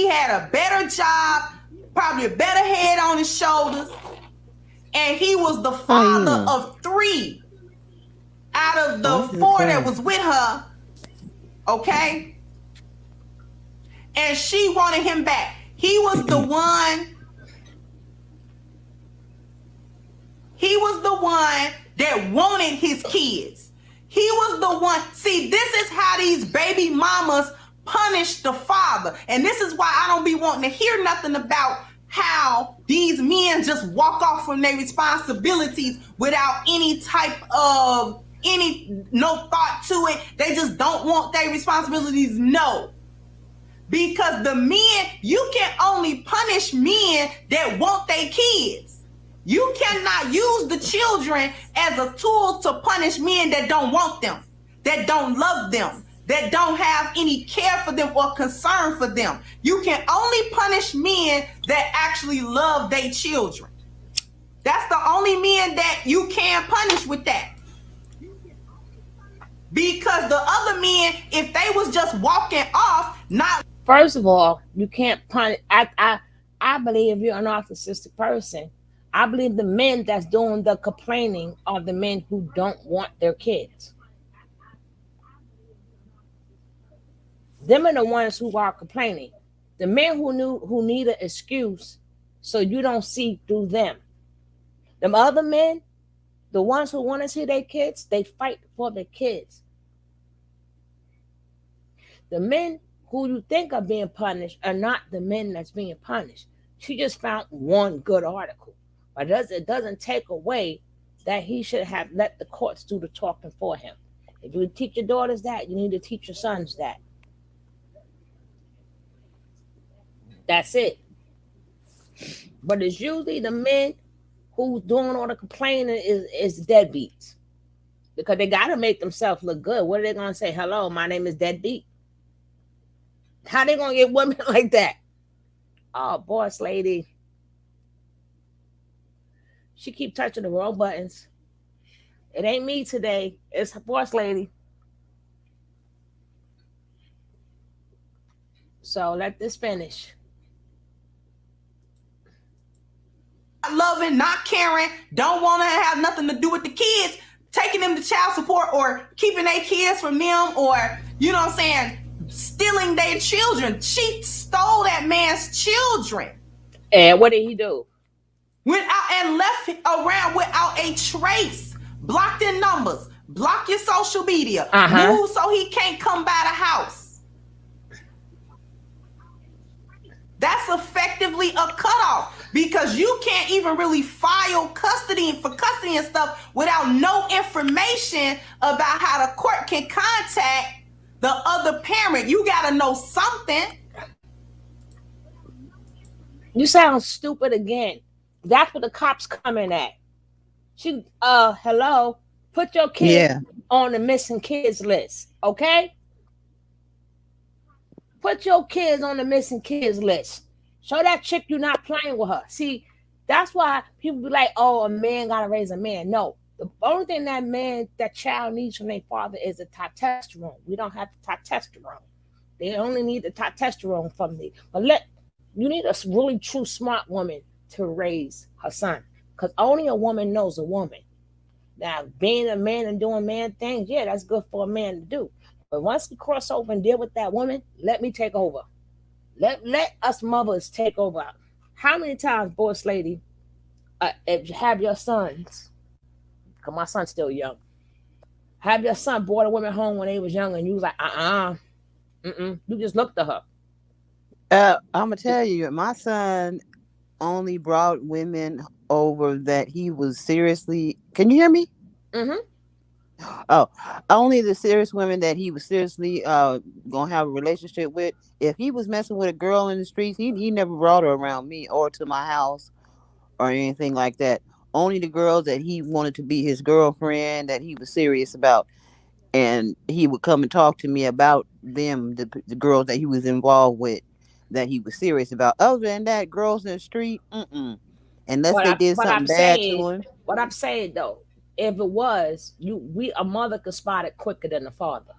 had a better job, probably a better head on his shoulders. And he was the father of 3 out of the 4 that was with her. Okay? And she wanted him back. He was the one that wanted his kids. He was the one. See, this is how these baby mamas punish the father. And this is why I don't be wanting to hear nothing about how these men just walk off from their responsibilities without any type of no thought to it. They just don't want their responsibilities. No. Because the men, you can only punish men that want their kids. You cannot use the children as a tool to punish men that don't want them, that don't love them, that don't have any care for them or concern for them. You can only punish men that actually love their children. That's the only men that you can punish with that. Because the other men, if they was just walking off, not... First of all, you can't punish. I believe if you're a narcissistic person, I believe the men that's doing the complaining are the men who don't want their kids. Them are the ones who are complaining. The men who need an excuse, so you don't see through them. Them other men, the ones who want to see their kids, they fight for their kids. The men who you think are being punished are not the men that's being punished. She just found one good article. But it doesn't take away that he should have let the courts do the talking for him. If you teach your daughters that, you need to teach your sons that. That's it. But it's usually the men who's doing all the complaining is deadbeats. Because they got to make themselves look good. What are they going to say? Hello, my name is Deadbeat. How they going to get women like that? Oh, boss lady. She keep touching the wrong buttons. It ain't me today. It's her boss lady. So let this finish. Loving, not caring, don't want to have nothing to do with the kids, taking them to child support or keeping their kids from them, or, you know what I'm saying, stealing their children. She stole that man's children. And what did he do? Went out and left around without a trace. Blocked their numbers. Block your social media. Move so he can't come by the house. That's effectively a cutoff, because you can't even really file custody and stuff without no information about how the court can contact the other parent. You got to know something. You sound stupid again. That's what the cops coming at. She, hello, put your kid on the missing kids list, okay? Put your kids on the missing kids list. Show that chick you're not playing with her. See, that's why people be like, oh, a man got to raise a man. No, the only thing that child needs from their father is a testosterone. We don't have the testosterone. They only need the testosterone from me. But you need a really true smart woman to raise her son, because only a woman knows a woman. Now, being a man and doing man things, yeah, that's good for a man to do. But once we cross over and deal with that woman, let me take over. Let us mothers take over. How many times, boss lady, if you have your sons, because my son's still young, have your son brought a woman home when they was young and you was like, you just looked at her. I'm gonna tell you, my son only brought women over that he was seriously. Can you hear me? Mm-hmm. Oh, only the serious women that he was seriously gonna have a relationship with. If he was messing with a girl in the streets, he never brought her around me or to my house or anything like that. Only the girls that he wanted to be his girlfriend that he was serious about, and he would come and talk to me about them, the girls that he was involved with, that he was serious about. Other than that, girls in the street, unless But they did what I'm something bad saying, to him. though, if it was you, we a mother could spot it quicker than the father.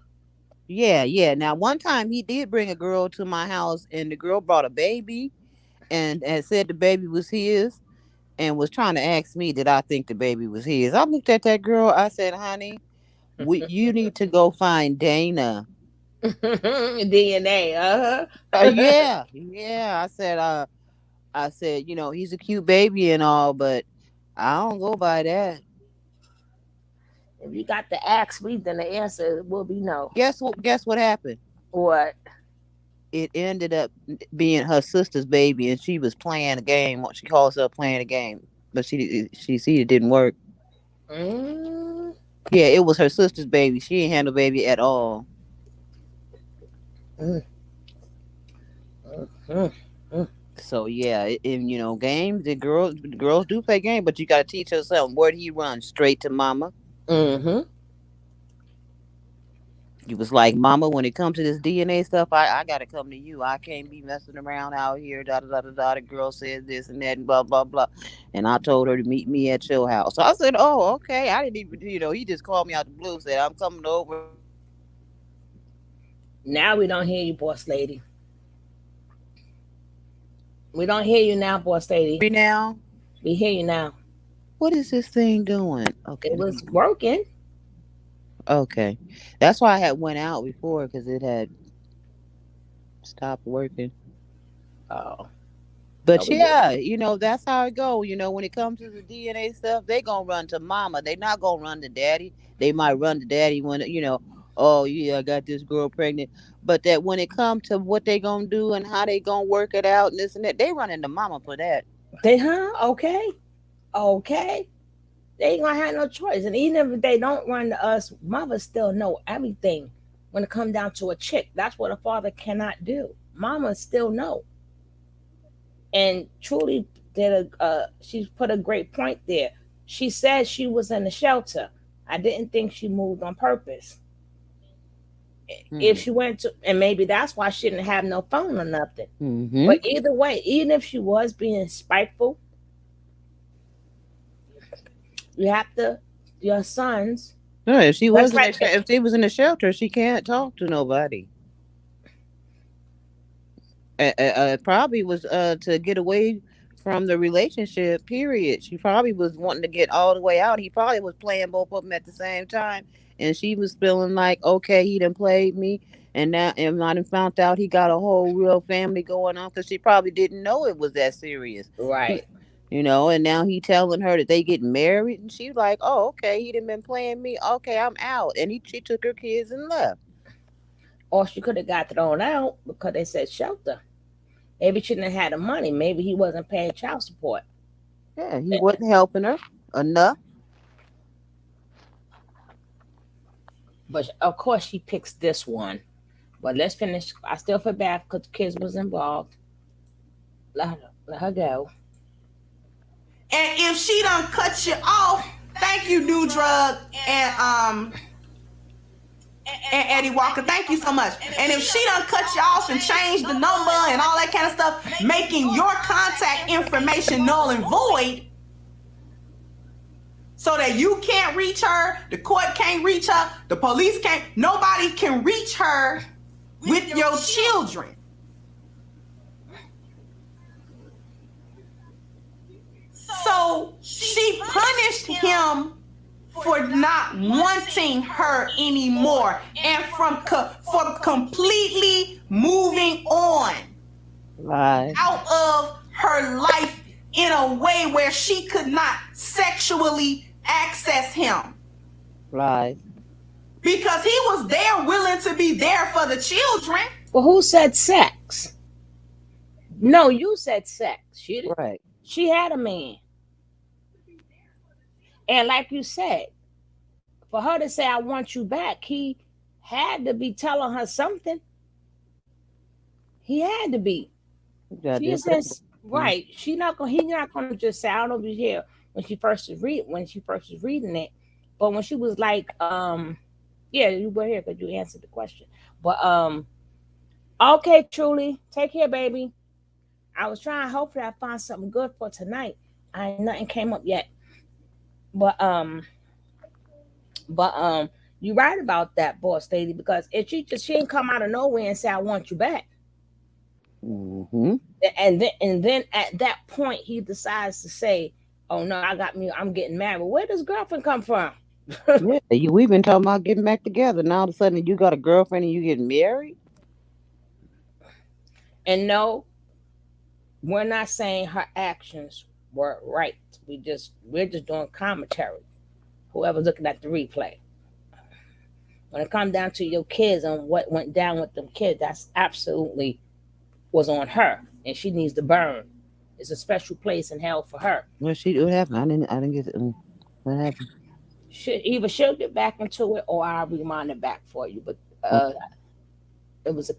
Yeah, yeah. Now, one time he did bring a girl to my house, and the girl brought a baby, and said the baby was his, and was trying to ask me did I think the baby was his. I looked at that girl. I said, "Honey, you need to go find Dana." DNA, uh-huh. Yeah, yeah. I said, he's a cute baby and all, but I don't go by that. If you got to ask me, then the answer will be no. Guess what? Guess what happened? What? It ended up being her sister's baby, and she was playing a game. What she calls herself playing a game, but she see it didn't work. Mm, Yeah, it was her sister's baby. She ain't had no baby at all. mm, mm, mm, So yeah, and games. The girls do play games, but you got to teach her something. Where did he run? Straight to mama. mm-hmm. You was like, Mama, when it comes to this DNA stuff, I gotta come to you. I can't be messing around out here. Da da da da da. The girl says this and that, and blah blah blah. And I told her to meet me at your house. So I said, oh, okay. I didn't even, he just called me out the blue, said I'm coming over. Now we don't hear you, boss lady. We don't hear you now, boss lady. Now, We hear you now. what is this thing doing? It Okay, was working. okay. That's why I had went out before because it had stopped working. Oh, no, But we good. yeah, that's how it go. When it comes to the DNA stuff, they gonna run to mama. They not gonna run to daddy. They might run to daddy when oh yeah, I got this girl pregnant. But that when it comes to what they gonna do and how they gonna work it out and this and that, they running to mama for that. They, huh? Okay, okay. They ain't gonna have no choice. And even if they don't run to us, mothers still know everything when it come down to a chick. That's what a father cannot do. Mama still know. And truly did she put a great point there. She said she was in the shelter. I didn't think she moved on purpose. If Hmm. she went to, and maybe that's why she didn't have no phone or nothing. Mm-hmm. But either way, even if she was being spiteful, you have to, your sons, No, if she let's was in right. a if they was in a shelter, she can't talk to nobody. Probably was to get away from the relationship. Period. She probably was wanting to get all the way out. He probably was playing both of them at the same time, and she was feeling like, okay, he done played me, and I done found out he got a whole real family going on because she probably didn't know it was that serious. He, Right. and now he telling her that they get married, and she like, oh, okay, he done been playing me. Okay, I'm out, and she took her kids and left. Or she could have got thrown out because they said shelter. Maybe she didn't have the money. Maybe he wasn't paying child support. Yeah, he wasn't helping her enough. But of course, she picks this one. But let's finish. I still feel bad because the kids was involved. Let her go. And if she done cut you off, thank you, Do Drug and Eddie Walker. Thank you so much. And if she done cut you off and changed the number and all that kind of stuff, making your contact information null and void, so that you can't reach her, the court can't reach her, the police can't, nobody can reach her with your children. So she punished him for not wanting her anymore and for completely moving on. Lies. out of her life in a way where she could not sexually access him Lies. because he was there willing to be there for the children. Well, who said sex? No, you said sex. She did. Right. She had a man, and like you said, for her to say "I want you back," he had to be telling her something. He had to be. You got She this. says right. She not gonna. He not gonna just say, "I don't know if you hear," when she first was reading it, but when she was like, yeah, you were here because you answered the question. But okay, truly, take care, baby. I was trying. Hopefully, I find something good for tonight. I ain't nothing came up yet, but but you right about that, boss lady. Because if she didn't come out of nowhere and say, "I want you back," Mm-hmm. and then at that point he decides to say, "Oh no, I got me. I'm getting married." Well, where does girlfriend come from? Yeah, we've been talking about getting back together. Now all of a sudden you got a girlfriend and you getting married. And no, we're not saying her actions were right. We're just doing commentary. Whoever's looking at the replay, when it comes down to your kids and what went down with them kids, that's absolutely was on her, and she needs to burn. It's a special place in hell for her. What happened? I didn't get it. What happened? Either she'll get back into it, or I'll remind it back for you. But Oh, it was a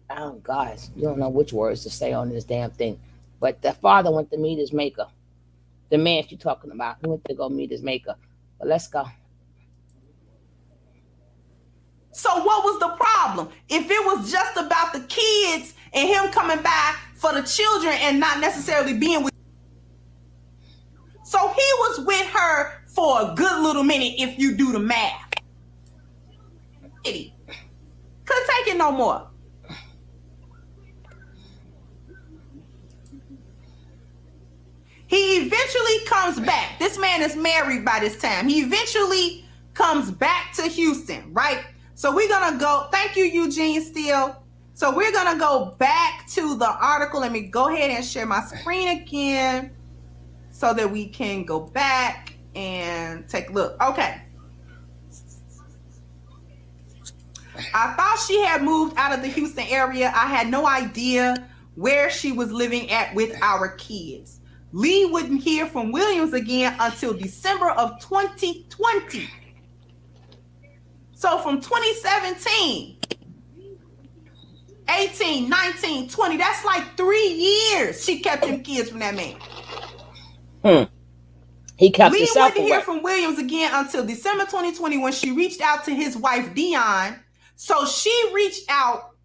oh guys, you don't know which words to say on this damn thing. But the father went to meet his maker. The man she's talking about, he went to go meet his maker. But let's go. So what was the problem? If it was just about the kids and him coming back for the children and not necessarily being with, so he was with her for a good little minute if you do the math. Couldn't take it no more. He eventually comes back. This man is married by this time. He eventually comes back to Houston, right? So we're going to go. Thank you, Eugene Steele. So we're going to go back to the article. Let me go ahead and share my screen again so that we can go back and take a look. Okay. I thought she had moved out of the Houston area. I had no idea where she was living at with our kids. Lee wouldn't hear from Williams again until December of 2020. So from 2017, 18, 19, 20, that's like 3 years she kept them kids from that man. He kept Lee himself wouldn't away. hear from Williams again until December 2020 when she reached out to his wife, Dion. So she reached out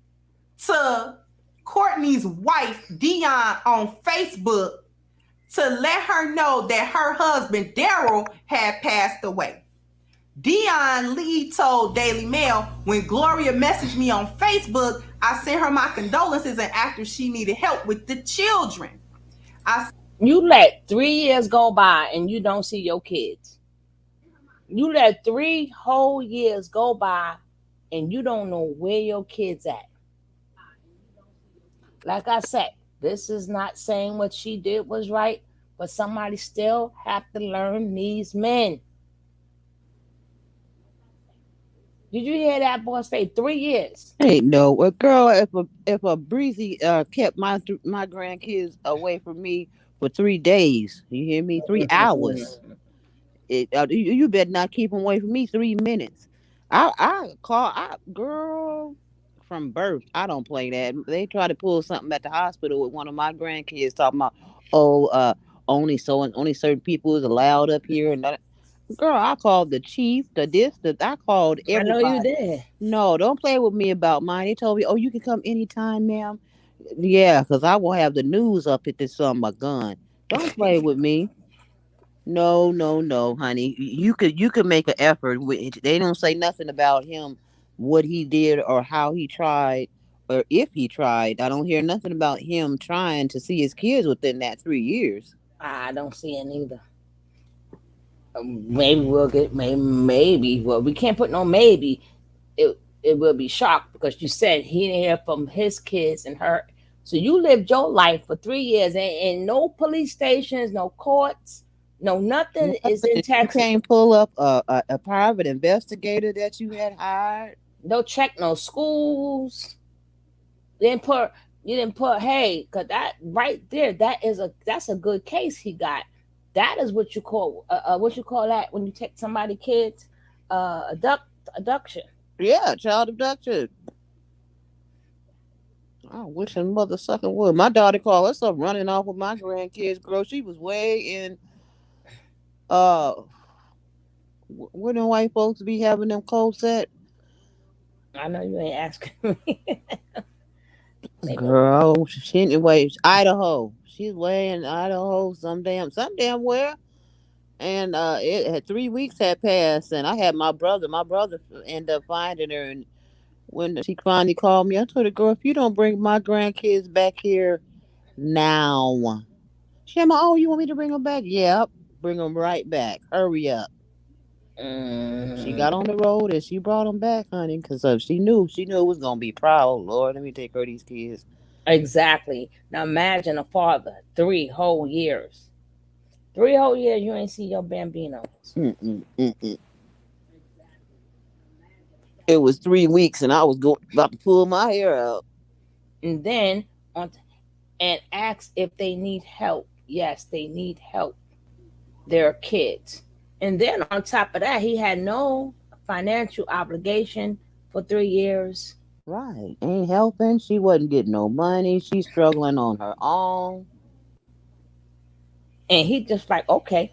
to Courtney's wife, Dion, on Facebook to let her know that her husband, Daryl, had passed away. Dion Lee told Daily Mail, when Gloria messaged me on Facebook, I sent her my condolences and asked if she needed help with the children. You let 3 years go by and you don't see your kids. You let 3 whole years go by and you don't know where your kids at. Like I said, this is not saying what she did was right, but somebody still have to learn these men. Did you hear that boy say 3 years? hey, no, well, girl, if a breezy kept my grandkids away from me for 3 days, you hear me? 3 hours. You better not keep them away from me 3 minutes. Girl from birth. I don't play that. They try to pull something at the hospital with one of my grandkids talking about, oh, only certain people is allowed up here and that. Girl, I called the chief, I called I know you everybody. did. No, don't play with me about mine. They told me, oh, you can come anytime, ma'am. Yeah, because I will have the news up if there's some my gun. Don't play with me. No, no, no, honey. You could make an effort. They don't say nothing about him, what he did or how he tried, or if he tried. I don't hear nothing about him trying to see his kids within that 3 years. I don't see it either. Maybe we'll get maybe. Well, we can't put no maybe. It will be shocked because you said he didn't hear from his kids and her So you lived your life for 3 years, and no police stations, no courts, no nothing is in Nothing. You Texas. can't pull up a private investigator that you had hired. No check, no schools. You didn't put you didn't put hey, cause that right there, that's a good case he got. That is what you call that when you take somebody kids, abduction. Yeah, child abduction. I wish a mother sucking would. My daughter called us up running off with my grandkids. Girl, she was way in uh where them white folks be having them cold set. I know you ain't asking me. Maybe. Girl, she anyway, Idaho. She's way in Idaho, some damn where. And it had 3 weeks had passed, and I had my brother ended up finding her. And when she finally called me, I told her, girl, if you don't bring my grandkids back here now. She had my, oh, you want me to bring them back? Yep, bring them right back. Hurry up. She Mm, got on the road and she brought them back, honey, because she knew it was gonna be proud. Oh, Lord, let me take her these kids. exactly. Now imagine a father, 3 whole years. 3 whole years you ain't see your bambinos. Mm-mm, mm-mm. It was 3 weeks, and I was going about to pull my hair out. And then on and ask if they need help. Yes, they need help. They're kids. And then on top of that, he had no financial obligation for 3 years. Right, ain't helping. She wasn't getting no money. She's struggling on her own. And he just like, okay,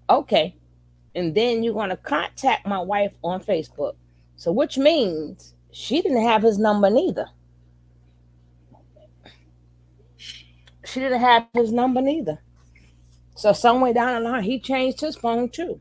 okay. And then you're gonna contact my wife on Facebook. So which means she didn't have his number neither. She didn't have his number neither. So somewhere down the line, he changed his phone too.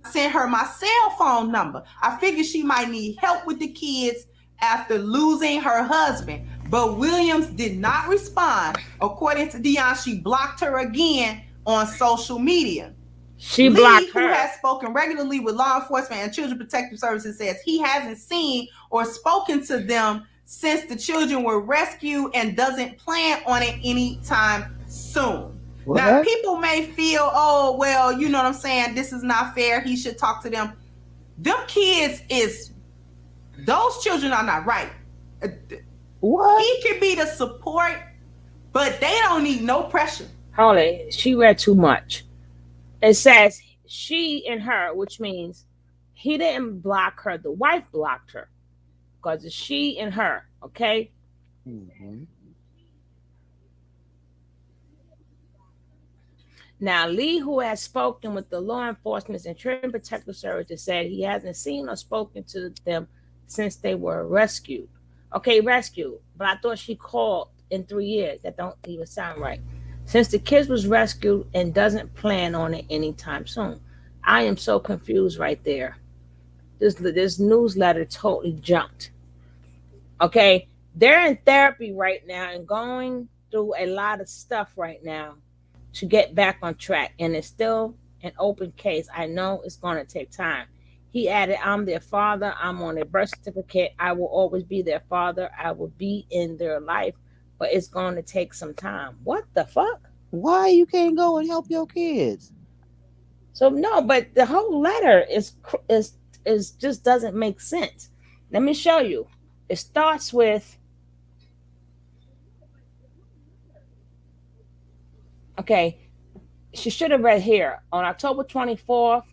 Sent her my cell phone number. I figured she might need help with the kids after losing her husband. But Williams did not respond. According to Dion, she blocked her again on social media. She Lee, blocked who her. has spoken regularly with law enforcement and children protective services, says he hasn't seen or spoken to them since the children were rescued and doesn't plan on it anytime soon. Now, What? people may feel, oh, well, you know what I'm saying? This is not fair. He should talk to them. Those children are not right. What? He can be the support, but they don't need no pressure. Hold it. She read too much. It says she and her, which means he didn't block her. The wife blocked her because it's she and her. Okay. Mm-hmm. Now, Lee, who has spoken with the law enforcement and children protective services, said he hasn't seen or spoken to them since they were rescued. Okay, rescued. But I thought she called in 3 years. That don't even sound right. Since the kids was rescued and doesn't plan on it anytime soon. I am so confused right there. This newsletter totally jumped. Okay, they're in therapy right now and going through a lot of stuff right now to get back on track, and it's still an open case. I know it's going to take time. He added, I'm their father. I'm on their birth certificate. I will always be their father. I will be in their life, but it's going to take some time. What the fuck? Why you can't go and help your kids? So no, but the whole letter is just doesn't make sense. Let me show you. It starts with, okay, she should have read here. On October 24th,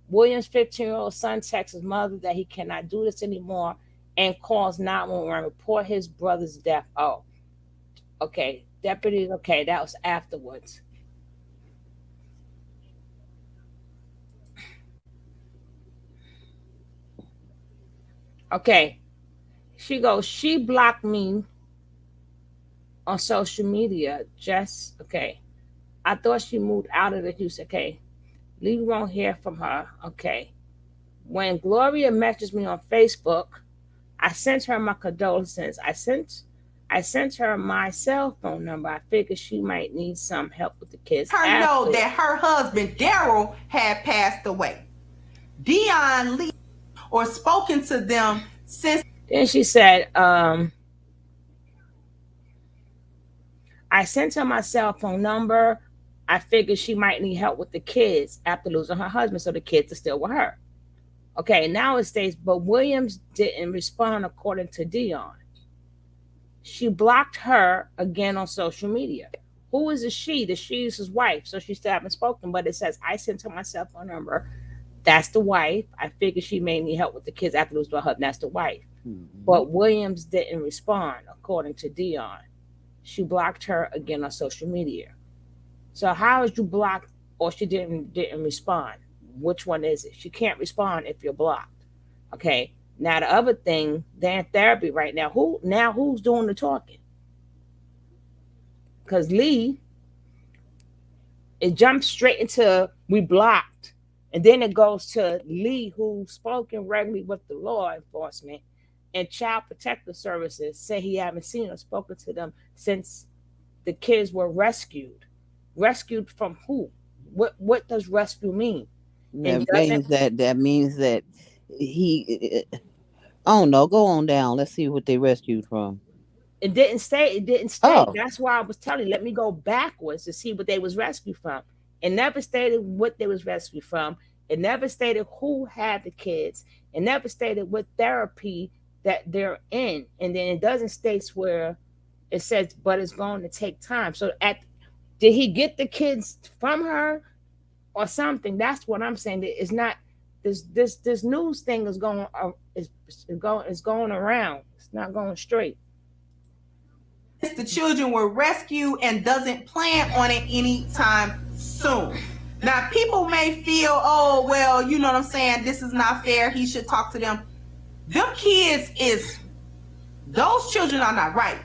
Williams' 15-year-old son texts his mother that he cannot do this anymore and calls 911 to report his brother's death. Oh, okay. Deputies, okay, that was afterwards. Okay. She goes, she blocked me on social media. Just, okay. I thought she moved out of the house. Okay. Lee won't hear from her. Okay. When Gloria messaged me on Facebook, I sent her my condolences. I sent her my cell phone number. I figured she might need some help with the kids. Her know that her husband Daryl had passed away. Dion Lee or spoken to them since. Then she said, I sent her my cell phone number. I figured she might need help with the kids after losing her husband, so the kids are still with her. Okay, now it states, but Williams didn't respond according to Dion. She blocked her again on social media. Who is the she? The she is his wife, so she still haven't spoken, but it says, I sent her my cell phone number. That's the wife. I figured she may need help with the kids after losing her husband. That's the wife. Mm-hmm. But Williams didn't respond, according to Dion. She blocked her again on social media. So how is you blocked or she didn't respond? Which one is it? She can't respond if you're blocked. Okay. Now the other thing, they're in therapy right now. Who's doing the talking? Because Lee, it jumps straight into we blocked. And then it goes to Lee, who's spoken regularly with the law enforcement and child protective services, say he haven't seen or spoken to them since the kids were rescued. Rescued from who? What does rescue mean? And doesn't That means that he. I don't know. Go on down. Let's see what they rescued from. it didn't state. Oh, That's why I was telling you, let me go backwards to see what they was rescued from. It never stated what they was rescued from. It never stated who had the kids. It never stated what therapy that they're in. And then it doesn't state where it says, but it's going to take time. So did he get the kids from her or something? That's what I'm saying. It's not this news thing is going is going around. It's not going straight. The children were rescued and doesn't plan on it anytime soon. Now, people may feel, oh, well, you know what I'm saying? This is not fair. He should talk to them. Them kids those children are not right.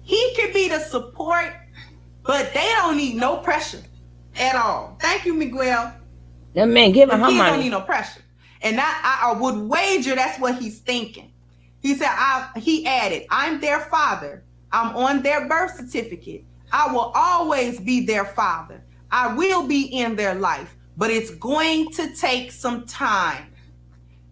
He could be the support, but they don't need no pressure at all. Thank you, Miguel. That man giving The her kids don't money. need no pressure. And I would wager that's what he's thinking. He said, he added, I'm their father. I'm on their birth certificate. I will always be their father. I will be in their life, but it's going to take some time.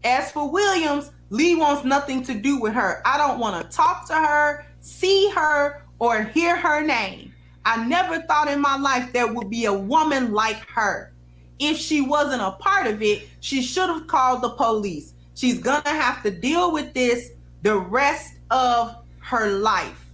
As for Williams, Lee wants nothing to do with her. I don't want to talk to her, see her, or hear her name. I never thought in my life there would be a woman like her. If she wasn't a part of it, she should have called the police. She's going to have to deal with this the rest of her life.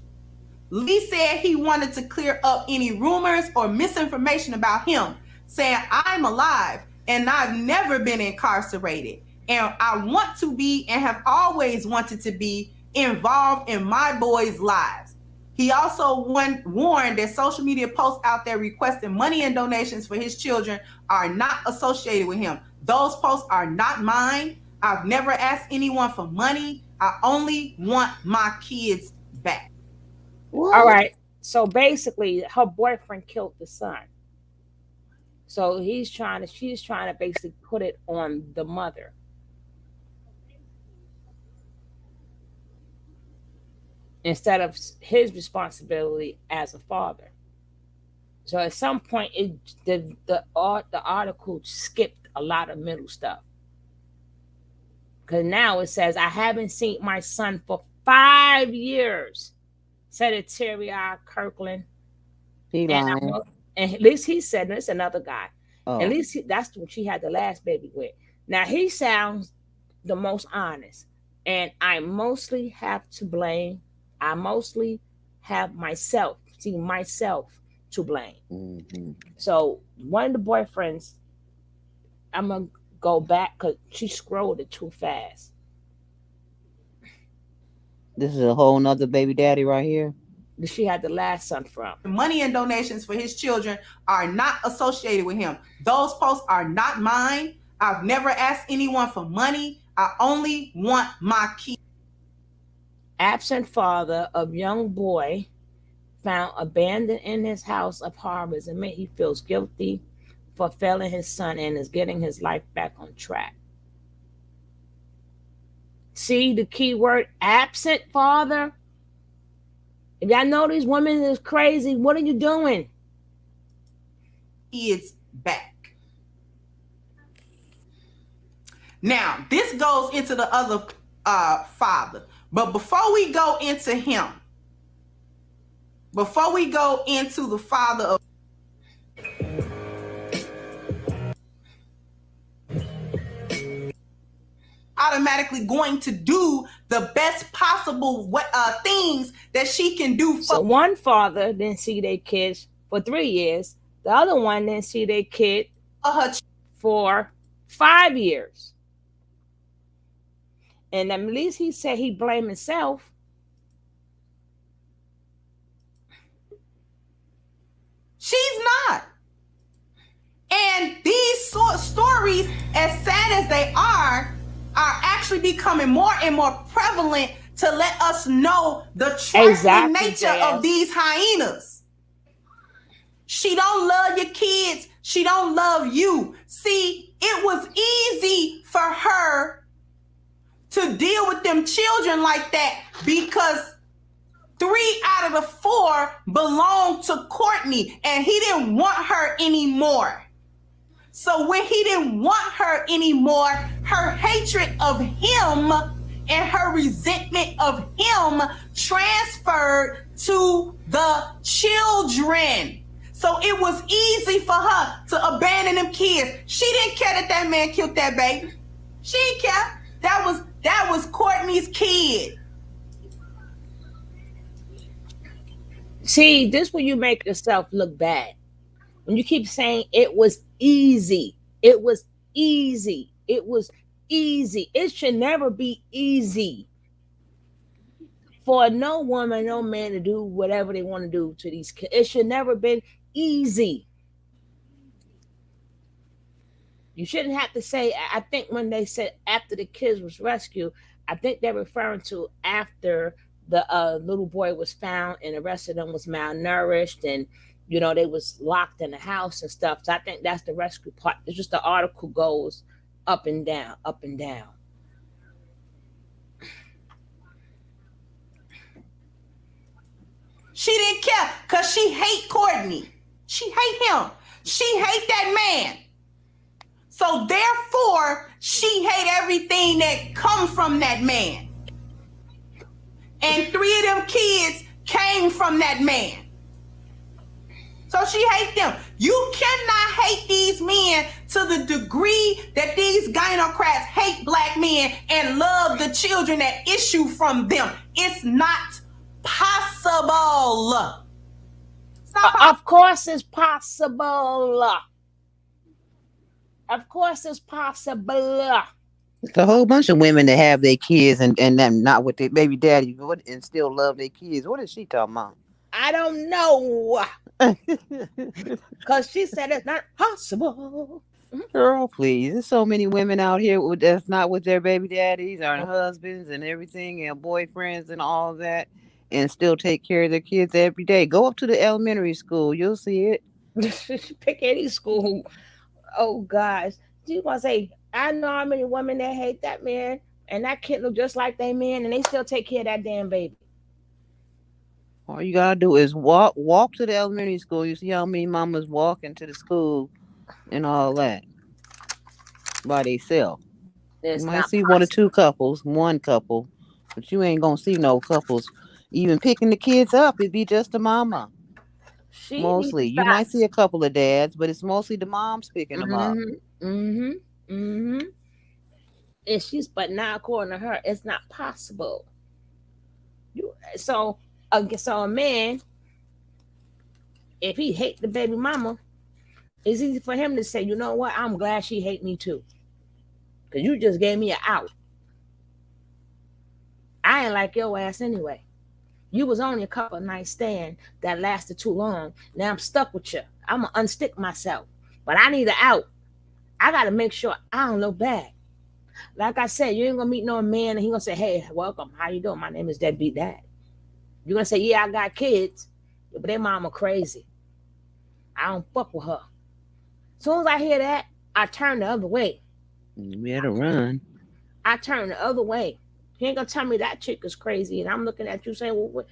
Lee said he wanted to clear up any rumors or misinformation about him, saying, I'm alive and I've never been incarcerated. And I want to be and have always wanted to be involved in my boys' lives. He also warned that social media posts out there requesting money and donations for his children are not associated with him. Those posts are not mine. I've never asked anyone for money. I only want my kids back. All what? right. So basically, her boyfriend killed the son. So she's trying to basically put it on the mother instead of his responsibility as a father. So at some point, the article skipped a lot of middle stuff because now it says I haven't seen my son for 5 years, said it Terry R. Kirkland, He and lying. and at least he said this another guy. At Oh, least that's when she had the last baby with. Now he sounds the most honest, and I mostly have to blame. I mostly have myself to blame. mm-hmm. So one of the boyfriends, I'm gonna go back because she scrolled it too fast. This is a whole nother baby daddy right here. She had the last son from. Money and donations for his children are not associated with him. Those posts are not mine. I've never asked anyone for money. I only want my kids. Absent father of young boy found abandoned in his house of horrors, and he feels guilty for failing his son and is getting his life back on track. See the key word absent father? If y'all know these women is crazy, what are you doing? Kids back. Now, this goes into the other father. But before we go into him, before we go into the father of automatically going to do the best possible things that she can do for. So one father didn't see their kids for 3 years. The other one didn't see their kid her for 5 years. And at least he said he blamed himself. She's not. And these stories, as sad as they are actually becoming more and more prevalent to let us know the trifling nature of these hyenas. She don't love your kids. She don't love you. See, it was easy for her to deal with them children like that because 3 out of the 4 belonged to Courtney and he didn't want her anymore. So when he didn't want her anymore, her hatred of him and her resentment of him transferred to the children. So it was easy for her to abandon them kids. She didn't care that that man killed that baby. She didn't care. That was Courtney's kid. See, this when you make yourself look bad. When you keep saying it was easy, it was easy, it was easy. It should never be easy for no woman, no man to do whatever they want to do to these kids. It should never been easy. You shouldn't have to say, I think when they said after the kids was rescued, I think they're referring to after the little boy was found and the rest of them was malnourished and they was locked in the house and stuff. So I think that's the rescue part. It's just the article goes up and down, up and down. She didn't care because she hate Courtney. She hate him. She hate that man. So therefore, she hate everything that comes from that man. And 3 of them kids came from that man. So she hates them. You cannot hate these men to the degree that these gynocrats hate black men and love the children that issue from them. It's not possible. It's not possible. Of course it's possible. Of course it's possible. It's a whole bunch of women that have their kids and them not with their baby daddy and still love their kids. What is she talking about? I don't know. Because she said it's not possible. Girl, please. There's so many women out here that's not with their baby daddies or husbands and everything and boyfriends and all that and still take care of their kids every day. Go up to the elementary school. You'll see it. Pick any school. Oh, gosh. You going to say, I know how many women that hate that man and that kid look just like they man and they still take care of that damn baby. All you gotta do is walk to the elementary school. You see how many mamas walk into the school and all that by themselves. You might see one or two couples, one couple, but you ain't gonna see no couples even picking the kids up. It'd be just the mama. Mostly, you might see a couple of dads, but it's mostly the moms picking them up. And but now according to her, it's not possible. So a man, if he hate the baby mama, it's easy for him to say, you know what, I'm glad she hate me too. Because you just gave me an out. I ain't like your ass anyway. You was only a couple of nights stand that lasted too long. Now I'm stuck with you. I'm going to unstick myself. But I need an out. I got to make sure I don't look bad. Like I said, you ain't going to meet no man and he going to say, hey, welcome. How you doing? My name is Deadbeat Dad. You're going to say, yeah, I got kids, but their mama crazy. I don't fuck with her. As soon as I hear that, I turn the other way. You better run. I turn the other way. He ain't going to tell me that chick is crazy. And I'm looking at you saying, well,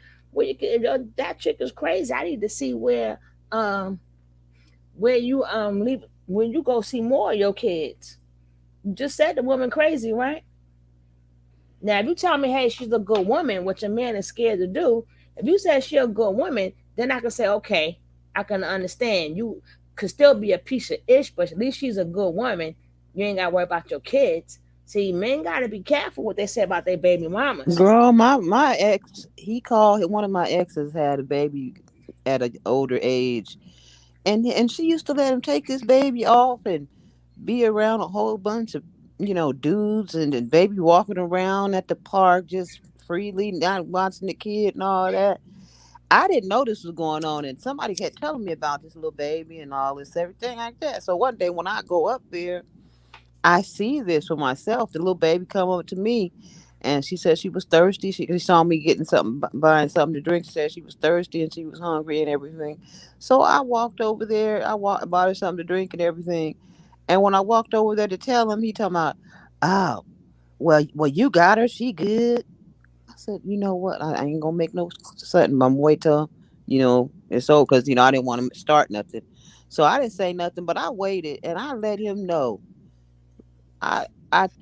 that chick is crazy. I need to see where you leave, when you go see more of your kids. You just said the woman crazy, right? Now, if you tell me, hey, she's a good woman, which a man is scared to do, if you say she's a good woman, then I can say, okay, I can understand. You could still be a piece of ish, but at least she's a good woman. You ain't got to worry about your kids. See, men got to be careful what they say about their baby mamas. Girl, my ex, he called one of my exes had a baby at an older age, and she used to let him take his baby off and be around a whole bunch of dudes and baby walking around at the park just freely, not watching the kid and all that. I didn't know this was going on, and somebody kept telling me about this little baby and all this everything like that. So one day when I go up there, I see this for myself. The little baby come up to me, and she said she was thirsty. She saw me getting something, buying something to drink. She said she was thirsty and she was hungry and everything. So I walked over there. Bought her something to drink and everything. And when I walked over there to tell him, he talking about, oh, well, you got her. She good. I said, you know what? I ain't gonna make no sudden. I'm gonna wait till it's over because I didn't want to start nothing. So I didn't say nothing, but I waited and I let him know. I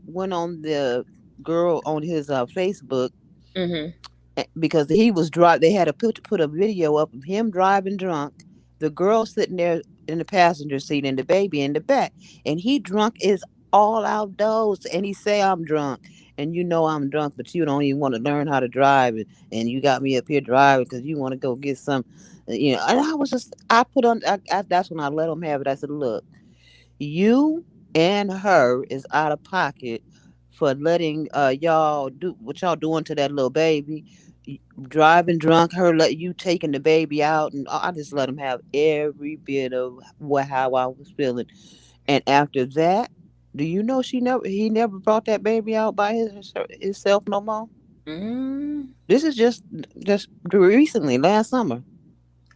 went on the girl on his Facebook Mm-hmm. because he was drive. They had to put a video up of him driving drunk, the girl sitting there in the passenger seat, and the baby in the back, and he drunk is all outdoors, and he say I'm drunk, and I'm drunk, but you don't even want to learn how to drive, and you got me up here driving because you want to go get some, And I was just I put on. That's when I let him have it. I said, look. You and her is out of pocket for letting y'all do what y'all doing to that little baby. Driving drunk, her let you taking the baby out, and I just let him have every bit of how I was feeling. And after that, do you know he never brought that baby out by himself no more. Mm. This is just recently, last summer.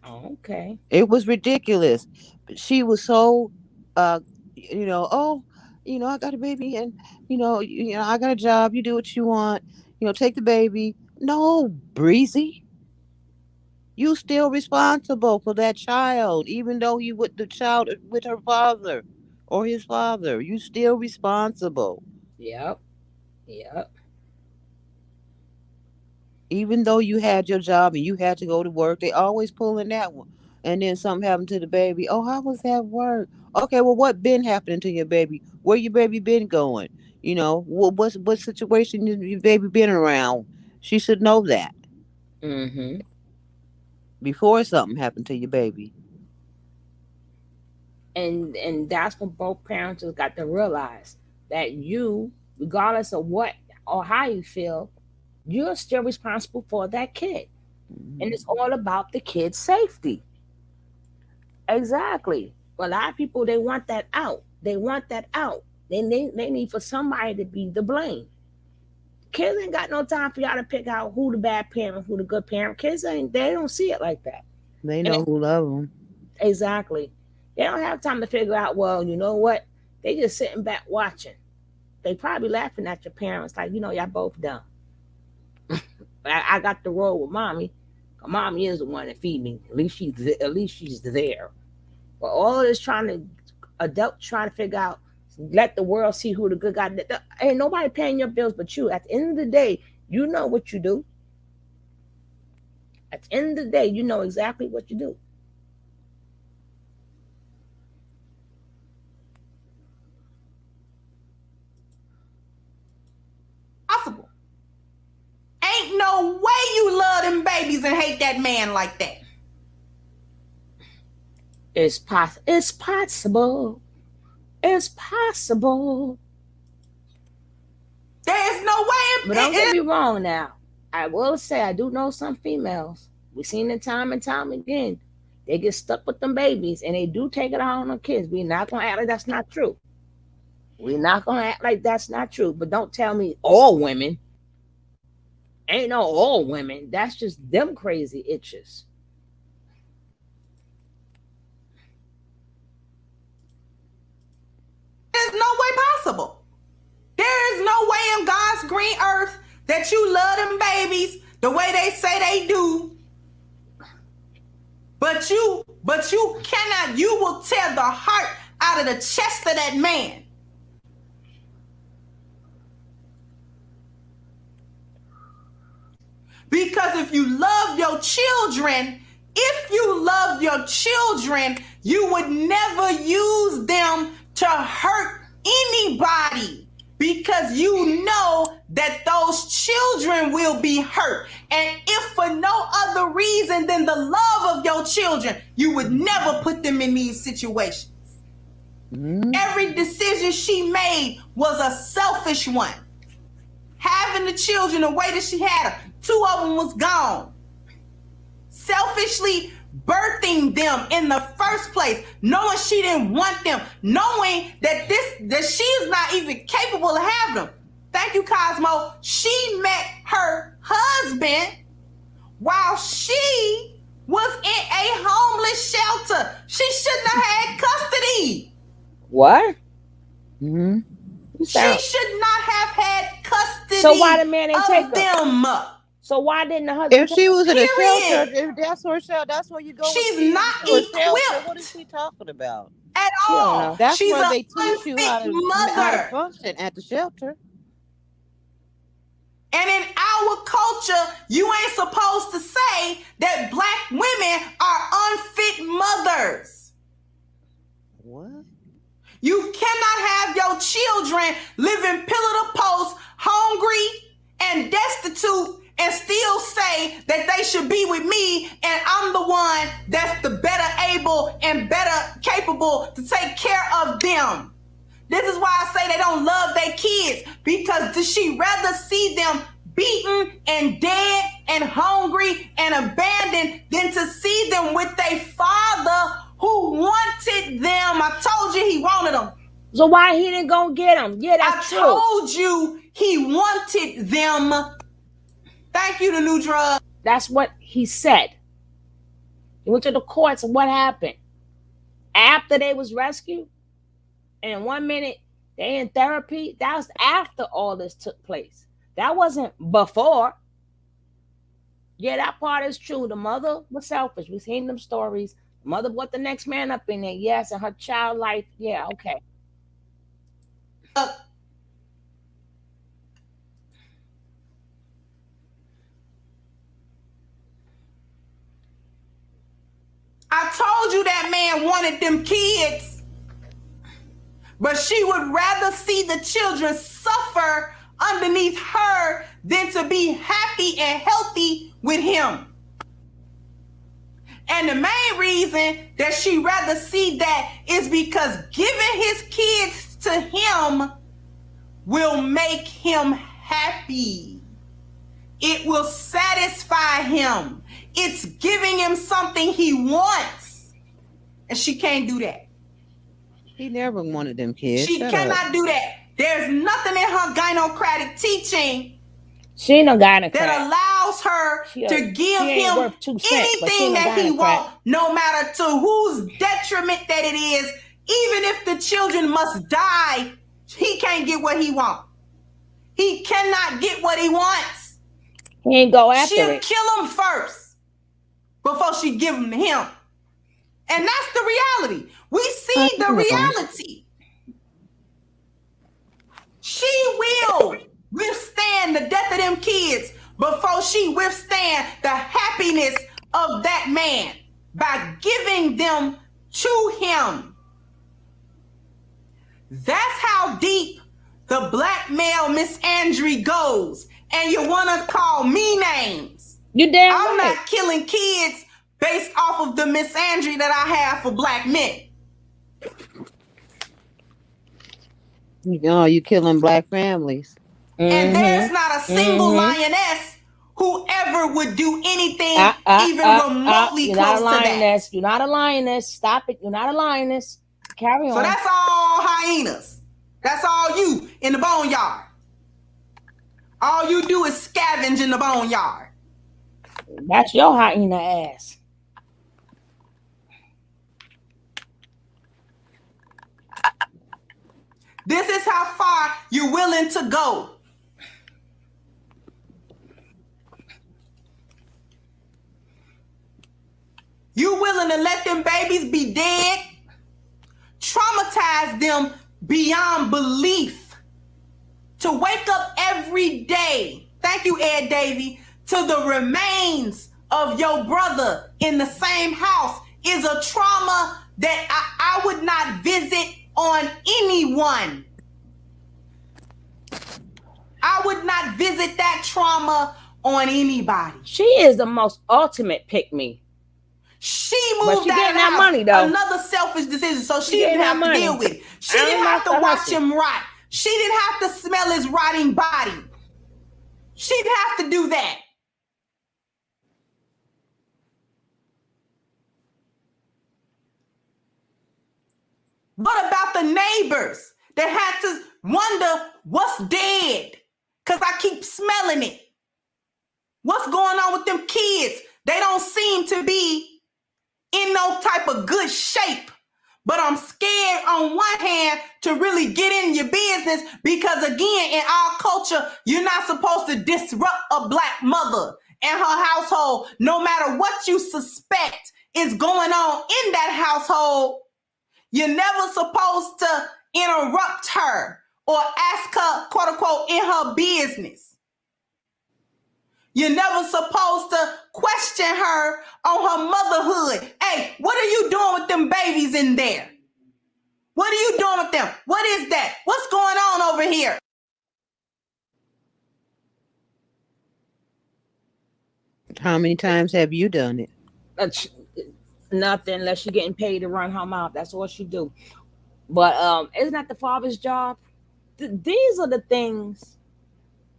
Okay. It was ridiculous. But she was so, uh, oh, I got a baby, and I got a job. You do what you want. Take the baby. No, breezy. You still responsible for that child, even though you with the child with her father or his father. You still responsible. Yep. Yep. Even though you had your job and you had to go to work, they always pulling that one. And then something happened to the baby. Oh, I was at work. Okay, well, what been happening to your baby? Where your baby been going? What situation your baby been around? She should know that Mm-hmm. before something happened to your baby. And that's what both parents has got to realize that you, regardless of what or how you feel, you're still responsible for that kid, and Mhm. it's all about the kid's safety. Exactly. A lot of people, they want that out. They want that out. They need for somebody to be the blame. Kids ain't got no time for y'all to pick out who the bad parent, who the good parent. Kids ain't, they don't see it like that. They And know who love them. exactly. They don't have time to figure out, well, you know what? They just sitting back watching. They probably laughing at your parents like, y'all both dumb. I got the role with mommy. Mommy is the one that feed me. At least she's there. But all this trying to adults trying to figure out, let the world see who the good guy. Ain't nobody paying your bills but you. At the end of the day, you know what you do. At the end of the day, you know exactly what you do. Possible. Ain't no way you love them babies and hate that man like that. It's possible. It's possible. There is no But way don't get me wrong now. I will say I do know some females. We've seen it time and time again. They get stuck with them babies and they do take it out on their kids. We're not gonna act like that's not true. We're not gonna act like that's not true. But don't tell me all women. Ain't no all women. That's just them crazy itches. there's no way possible. There is no way in God's green earth that you love them babies the way they say they do. But you cannot, you will tear the heart out of the chest of that man. Because if you love your children, you would never use them to hurt anybody, because you know that those children will be hurt. And if for no other reason than the love of your children, you would never put them in these situations. Every decision she made was a selfish one. Having the children the way that she had them, 2 of them was gone. Selfishly birthing them in the first place, knowing she didn't want them, knowing that she is not even capable of having them. Thank you, Cosmo. She met her husband while she was in a homeless shelter. She shouldn't have had custody. What? She should not have had custody. So why the man didn't take them? So why didn't the husband? If she was in a shelter, if that's her shelter, that's where you go. She's not equipped. What is she talking about? At all. That's She's where they teach you how to function at the shelter. And in our culture, you ain't supposed to say that Black women are unfit mothers. What? You cannot have your children living pillar to post, hungry and destitute, and still say that they should be with me, and I'm the one that's the better able and better capable to take care of them. This is why I say they don't love their kids, because does she rather see them beaten and dead and hungry and abandoned than to see them with their father who wanted them? I told you he wanted them. So why he didn't go get them? Yeah, that's true. I told you he wanted them. Thank you, the new drug. That's what he said. He went to the courts, and what happened? After they was rescued, and in 1 minute they in therapy. That was after all this took place. That wasn't before. Yeah, that part is true. The mother was selfish. We've seen them stories. The mother brought the next man up in there. Yes, and her child life. Yeah, okay. I told you that man wanted them kids, but she would rather see the children suffer underneath her than to be happy and healthy with him. And the main reason that she rather see that is because giving his kids to him will make him happy. It will satisfy him. It's giving him something he wants. And she can't do that. He never wanted them kids. She cannot do that. There's nothing in her gynocratic teaching that allows her to give him anything that he wants, no matter to whose detriment that it is. Even if the children must die, he can't get what he wants. He cannot get what he wants. He ain't go after She'll it. kill him first before she give him to him. And that's the reality. We see the reality. She will withstand the death of them kids before she withstand the happiness of that man by giving them to him. That's how deep the blackmail misandry goes. And you want to call me names. You damn I'm right. not killing kids based off of the misandry that I have for Black men. You killing Black families. And there's not a single lioness who ever would do anything even remotely close to that. You're not a lioness. Stop it. You're not a lioness. Carry on. So that's all hyenas. That's all you in the boneyard. All you do is scavenge in the boneyard. That's your hyena ass. This is how far you're willing to go. You willing to let them babies be dead, traumatize them beyond belief, to wake up every day, thank you, Ed Davey, to the remains of your brother in the same house is a trauma that I would not visit on anyone. I would not visit that trauma on anybody. She is the most ultimate pick me. She But moved she out getting of the that house. money though. Another selfish decision, so she getting didn't that have to money. deal with it. She I don't didn't have knock to the watch hustle. him rot. She didn't have to smell his rotting body. She didn't have to do that. What about the neighbors that had to wonder what's dead? Because I keep smelling it. What's going on with them kids? They don't seem to be in no type of good shape. But I'm scared on one hand to really get in your business because, again, in our culture, you're not supposed to disrupt a Black mother and her household. No matter what you suspect is going on in that household, you're never supposed to interrupt her or ask her, quote unquote, in her business. You're never supposed to question her on her motherhood. Hey, what are you doing with them babies in there? What are you doing with them? What is that? What's going on over here? How many times have you done it? Uh, sh- Nothing unless you're getting paid to run her mouth. That's all she do. But isn't that the father's job? These are the things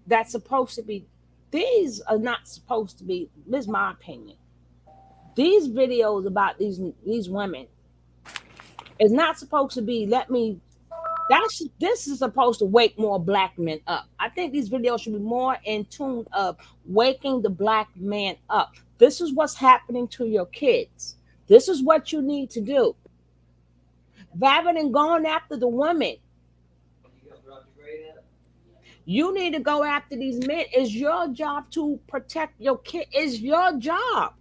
that's supposed to be. These are not supposed to be. This is my opinion. These videos about these women is not supposed to be. Let me. This is supposed to wake more Black men up. I think these videos should be more in tune of waking the Black man up. This is what's happening to your kids. This is what you need to do. Rather than going after the women, you need to go after these men. It's your job to protect your kid. It's your job.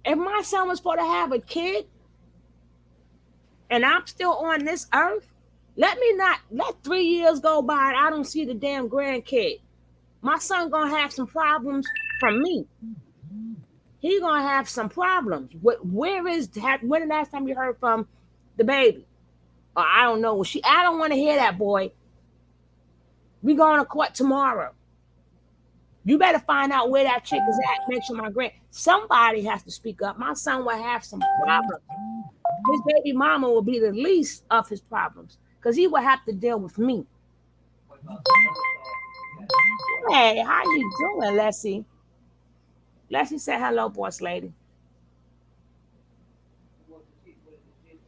If my son was supposed to have a kid and I'm still on this earth, let me not let 3 years go by and I don't see the damn grandkid. My son gonna have some problems from me. He gonna have some problems. Where is when the last time you heard from the baby? Or I don't know. I don't want to hear that, boy. We going to court tomorrow. You better find out where that chick is at. Make sure somebody has to speak up. My son will have some problems. His baby mama will be the least of his problems because he will have to deal with me. Hey, how you doing, Leslie? Leslie said hello, boss lady.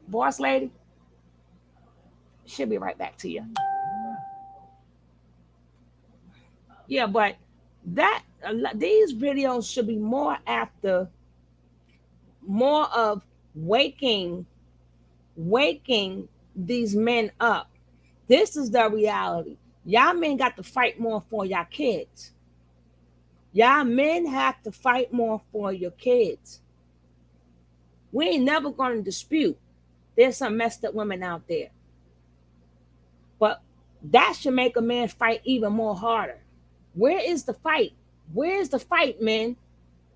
Boss lady, she'll be right back to you. Yeah, but these videos should be more of waking these men up. This is the reality. Y'all men got to fight more for y'all kids. Y'all men have to fight more for your kids. We ain't never going to dispute there's some messed up women out there. But that should make a man fight even more harder. Where is the fight? Where is the fight, man?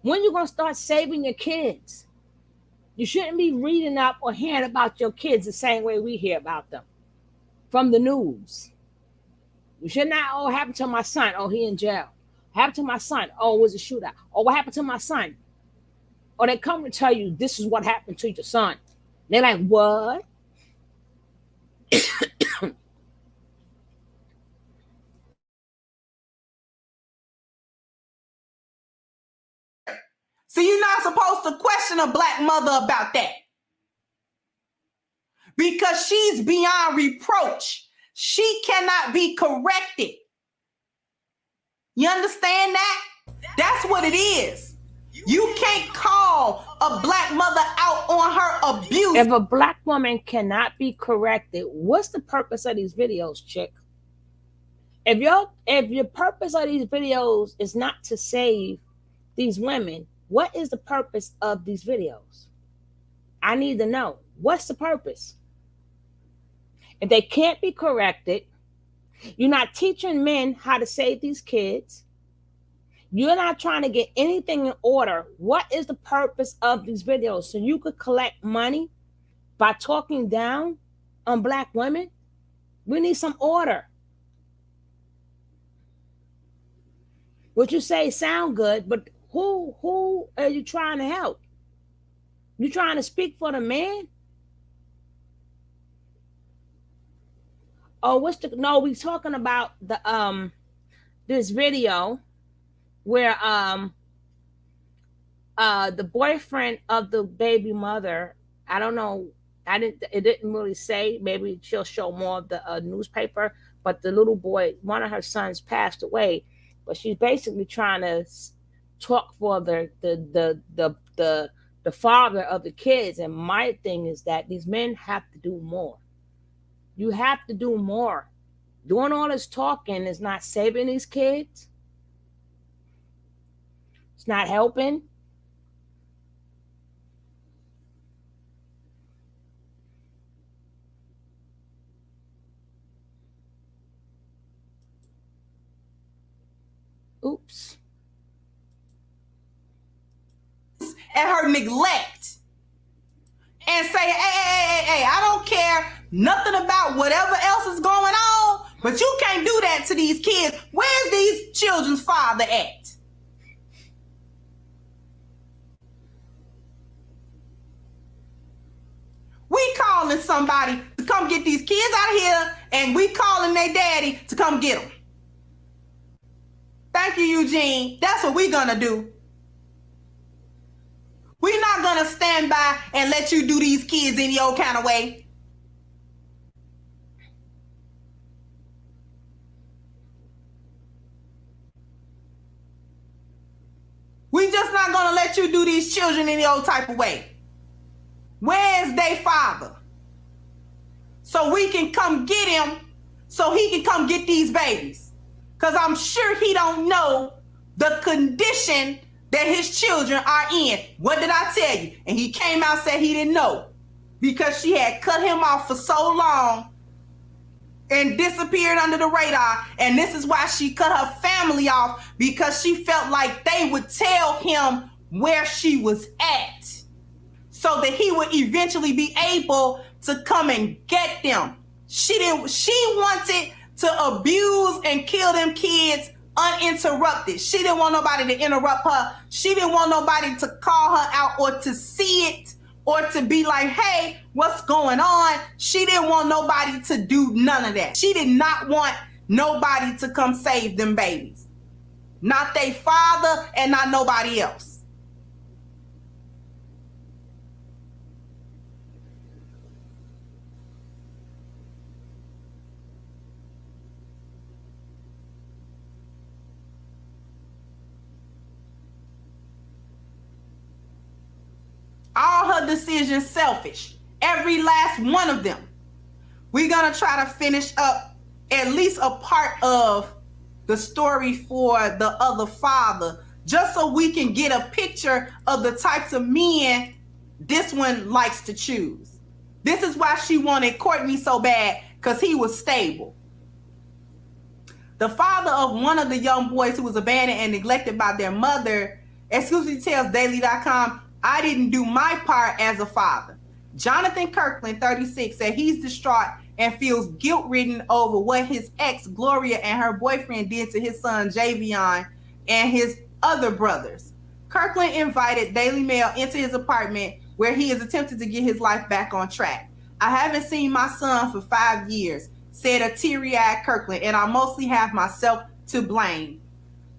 When you going to start saving your kids? You shouldn't be reading up or hearing about your kids the same way we hear about them from the news. You should not, oh, what happened to my son? Oh, he in jail. What happened to my son? Oh, it was a shootout. Oh, what happened to my son? Or they come to tell you this is what happened to your son. They're like, what? So you're not supposed to question a Black mother about that. Because she's beyond reproach. She cannot be corrected. You understand that? That's what it is. You can't call a Black mother out on her abuse. If a Black woman cannot be corrected, what's the purpose of these videos, chick? If your purpose of these videos is not to save these women, what is the purpose of these videos? I need to know. What's the purpose? If they can't be corrected, You're not teaching men how to save these kids. You're not trying to get anything in order. What is the purpose of these videos? So you could collect money by talking down on black women? We need some order. What you say sound good, but who are you trying to help? You trying to speak for the man? Oh, what's the no? We talking about the this video where the boyfriend of the baby mother, I don't know, I didn't it didn't really say, maybe she'll show more of the newspaper, but the little boy, one of her sons passed away, but she's basically trying to talk for the father of the kids. And my thing is that these men have to do more. You have to do more. Doing all this talking is not saving these kids. It's not helping. Oops. And her neglect and say, hey, I don't care nothing about whatever else is going on, but you can't do that to these kids. Where's these children's father at? We calling somebody to come get these kids out of here, and we calling their daddy to come get them. Thank you, Eugene. That's what we gonna do. We're not gonna stand by and let you do these kids any old kind of way. We just not gonna let you do these children any old type of way. Where's their father? So we can come get him, so he can come get these babies. Because I'm sure he don't know the condition that his children are in. What did I tell you? And he came out and said he didn't know, because she had cut him off for so long and disappeared under the radar. And this is why she cut her family off, because she felt like they would tell him where she was at, so that he would eventually be able to come and get them. She wanted to abuse and kill them kids uninterrupted. She didn't want nobody to interrupt her. She didn't want nobody to call her out or to see it or to be like, hey, what's going on? She didn't want nobody to do none of that. She did not want nobody to come save them babies. Not their father and not nobody else. All her decisions selfish. Every last one of them. We're going to try to finish up at least a part of the story for the other father, just so we can get a picture of the types of men this one likes to choose. This is why she wanted Courtney so bad, because he was stable. The father of one of the young boys who was abandoned and neglected by their mother exclusively tells Daily.com, I didn't do my part as a father. Jonathan Kirkland, 36, said he's distraught and feels guilt-ridden over what his ex, Gloria, and her boyfriend did to his son, Javion, and his other brothers. Kirkland invited Daily Mail into his apartment, where he is attempting to get his life back on track. I haven't seen my son for 5 years, said a teary-eyed Kirkland, and I mostly have myself to blame.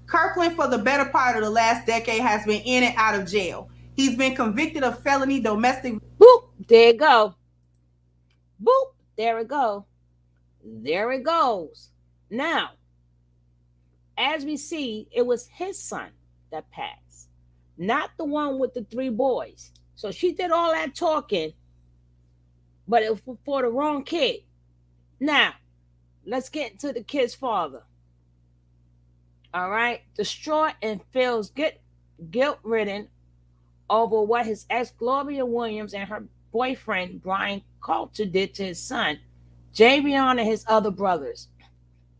Kirkland, for the better part of the last decade, has been in and out of jail. He's been convicted of felony domestic. Boop, there it go. Boop, there it go. There it goes. Now, as we see, it was his son that passed, not the one with the 3 boys. So she did all that talking, but it was for the wrong kid. Now, let's get into the kid's father. All right, distraught and feels guilt-ridden over what his ex Gloria Williams and her boyfriend Brian Coulter did to his son, Javion, and his other brothers.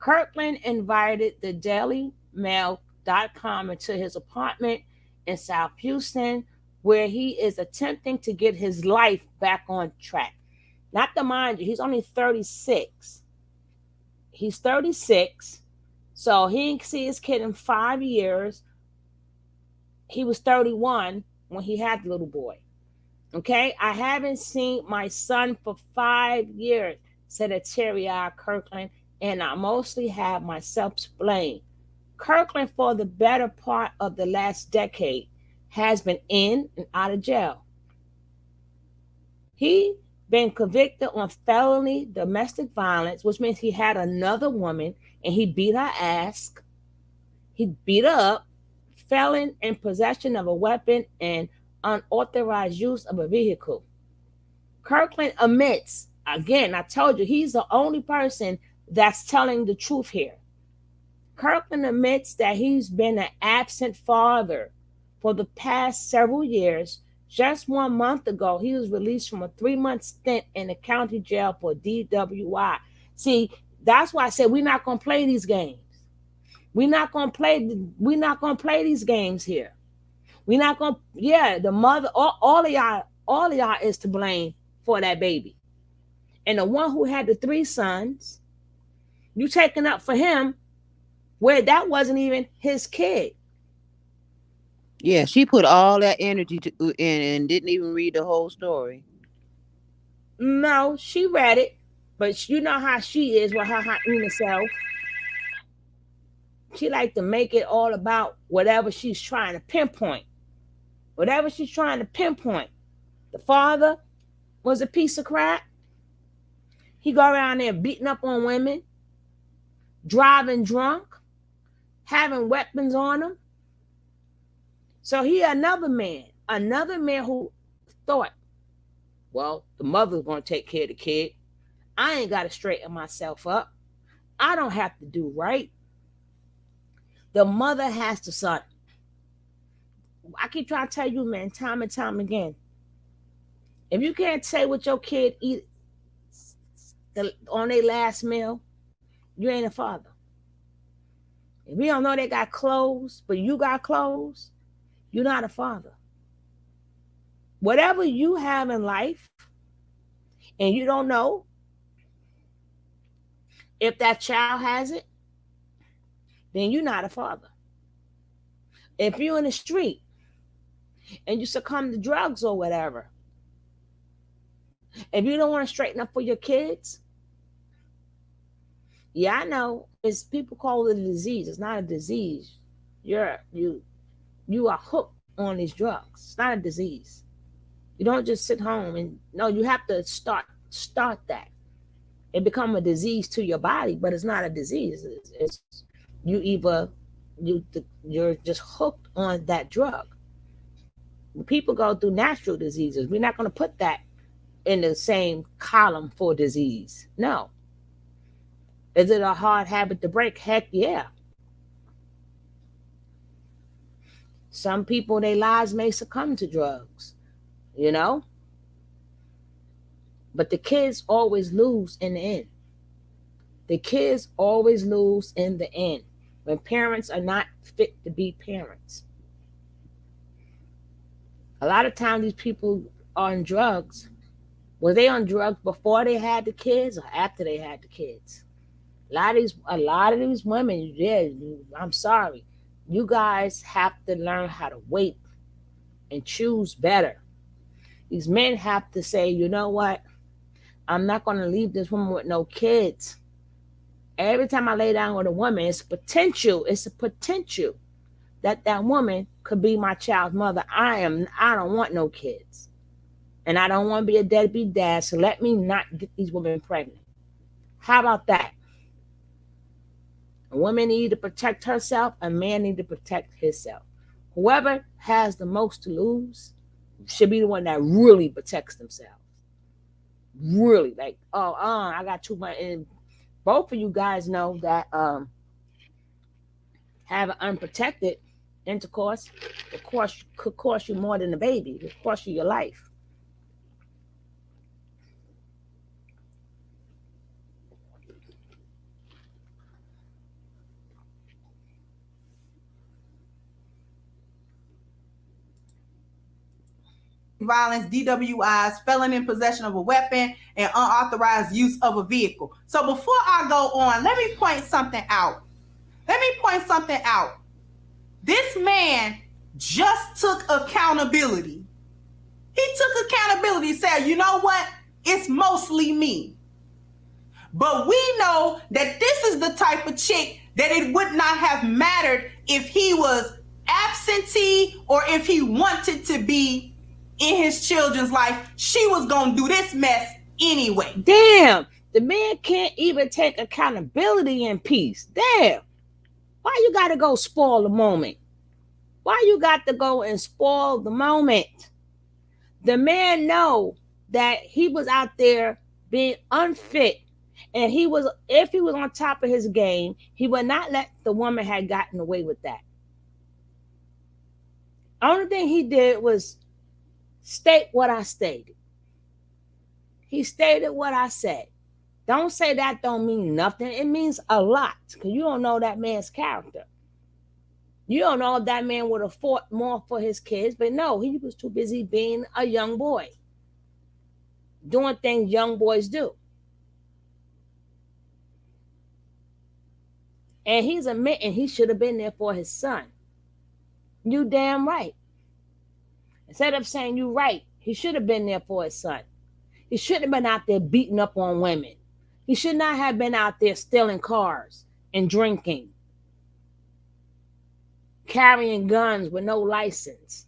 Kirkland invited the DailyMail.com into his apartment in South Houston, where he is attempting to get his life back on track. Not to mind you, he's only 36. He's 36. So he didn't see his kid in 5 years. He was 31 when he had the little boy. Okay, I haven't seen my son for 5 years, said a teary-eyed Kirkland, and I mostly have myself to blame. Kirkland, for the better part of the last decade, has been in and out of jail. He been convicted on felony domestic violence, which means he had another woman and he beat her ass. He beat her up, felon in possession of a weapon, and unauthorized use of a vehicle. Kirkland admits, again, I told you, he's the only person that's telling the truth here. Kirkland admits that he's been an absent father for the past several years. Just 1 month ago, he was released from a 3-month stint in the county jail for DWI. See, that's why I said we're not gonna play these games. We're not gonna play these games here. We're not gonna, yeah, the mother, all of y'all is to blame for that baby. And the one who had the 3 sons, you taking up for him where that wasn't even his kid. Yeah, she put all that energy in and didn't even read the whole story. No, she read it, but you know how she is with her hyena self. She like to make it all about whatever she's trying to pinpoint. Whatever she's trying to pinpoint. The father was a piece of crap. He go around there beating up on women, driving drunk, having weapons on him. So he another man who thought, well, the mother's gonna take care of the kid. I ain't gotta straighten myself up. I don't have to do right. The mother has to son. I keep trying to tell you, man, time and time again. If you can't say what your kid eat on their last meal, you ain't a father. If you don't know they got clothes, but you got clothes, you're not a father. Whatever you have in life, and you don't know if that child has it, then you're not a father. If you're in the street and you succumb to drugs or whatever, if you don't want to straighten up for your kids, yeah, I know. It's people call it a disease. It's not a disease. You are hooked on these drugs. It's not a disease. You don't just sit home and no. You have to start that. It become a disease to your body, but it's not a disease. It's you either you're just hooked on that drug. People go through natural diseases. We're not going to put that in the same column for disease. No. Is it a hard habit to break? Heck yeah. Some people, their lives may succumb to drugs, you know? But the kids always lose in the end. The kids always lose in the end when parents are not fit to be parents. A lot of times these people are on drugs. Were they on drugs before they had the kids or after they had the kids? A lot of these women, yeah, I'm sorry. You guys have to learn how to wait and choose better. These men have to say, you know what? I'm not going to leave this woman with no kids. Every time I lay down with a woman, it's potential. It's a potential that that woman could be my child's mother. I don't want no kids. And I don't want to be a deadbeat dad, so let me not get these women pregnant. How about that? A woman needs to protect herself, a man needs to protect himself. Whoever has the most to lose should be the one that really protects themselves. Really, like, I got too much. And both of you guys know that having unprotected intercourse, of course, could cost you more than a baby. It could cost you your life. violence, DWIs, felon in possession of a weapon, and unauthorized use of a vehicle. So before I go on, let me point something out. This man just took accountability. He took accountability, said, you know what? It's mostly me. But we know that this is the type of chick that it would not have mattered if he was absentee or if he wanted to be in his children's life. She was going to do this mess anyway. Damn, the man can't even take accountability in peace. Damn. Why you got to go spoil the moment? Why you got to go and spoil the moment? The man know that he was out there being unfit, and if he was on top of his game, he would not let the woman had gotten away with that. Only thing he did was state what I stated. He stated what I said. Don't say that don't mean nothing. It means a lot, because you don't know that man's character. You don't know if that man would have fought more for his kids, but no, he was too busy being a young boy, doing things young boys do. And he's admitting he should have been there for his son. You damn right. Instead of saying you right, he should have been there for his son. He shouldn't have been out there beating up on women. He should not have been out there stealing cars and drinking, carrying guns with no license.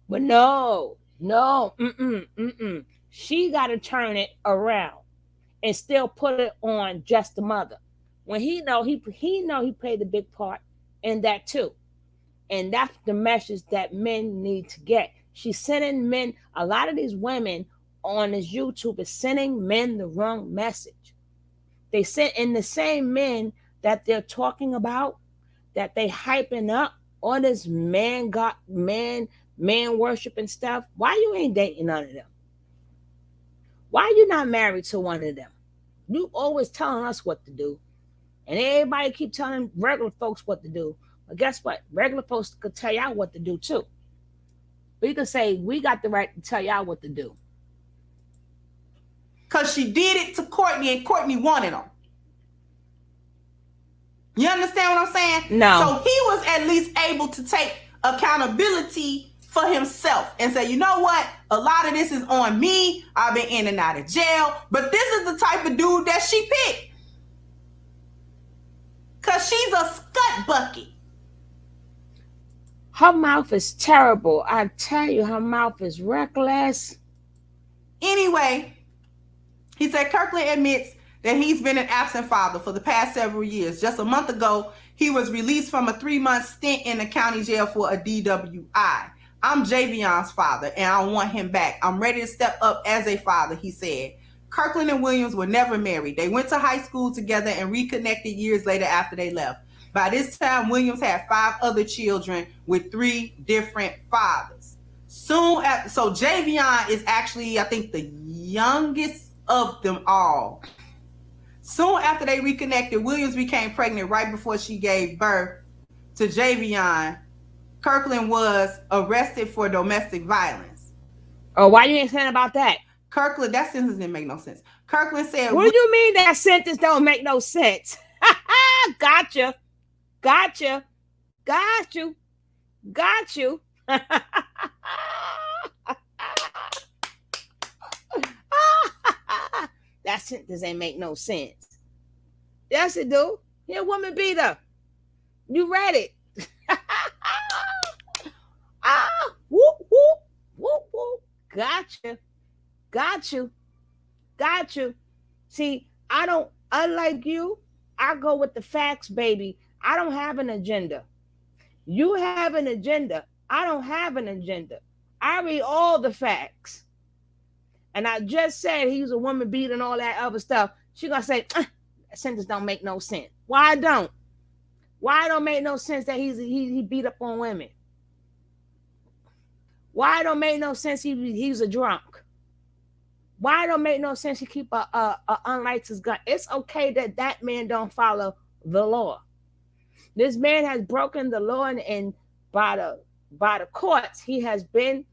But no. She got to turn it around and still put it on just the mother. When he played a big part in that too. And that's the message that men need to get. She's sending men, a lot of these women on this YouTube is sending men the wrong message. They send in the same men that they're talking about, that they hyping up all this man worship and stuff. Why you ain't dating none of them? Why you not married to one of them? You always telling us what to do. And everybody keep telling regular folks what to do. But guess what? Regular folks could tell y'all what to do too. We could say we got the right to tell y'all what to do. Because she did it to Courtney and Courtney wanted him. You understand what I'm saying? No. So he was at least able to take accountability for himself and say, you know what? A lot of this is on me. I've been in and out of jail. But this is the type of dude that she picked. Because she's a scut bucket. Her mouth is terrible. I tell you, her mouth is reckless. Anyway, he said Kirkland admits that he's been an absent father for the past several years. Just a month ago, he was released from a 3-month stint in the county jail for a DWI. I'm Javion's father, and I want him back. I'm ready to step up as a father, he said. Kirkland and Williams were never married. They went to high school together and reconnected years later after they left. By this time, Williams had 5 other children with 3 different fathers. So Javion is actually, I think, the youngest of them all. Soon after they reconnected, Williams became pregnant right before she gave birth to Javion. Kirkland was arrested for domestic violence. Oh, why you ain't saying about that? Kirkland, that sentence didn't make no sense. Kirkland said, what do you mean that sentence don't make no sense? Gotcha. Got you. That sentence ain't make no sense. Yes, it do. He a woman beater. You read it. Whoop, whoop, whoop, whoop. Got you. See, unlike you, I go with the facts, baby. I don't have an agenda. You have an agenda. I don't have an agenda. I read all the facts. And I just said he's a woman beater and all that other stuff. She gonna say, that sentence don't make no sense. Why don't? Why don't make no sense that he beat up on women? Why don't make no sense he's a drunk? Why don't make no sense he keep a unlicensed gun? It's okay that man don't follow the law. This man has broken the law, and by the courts, he has been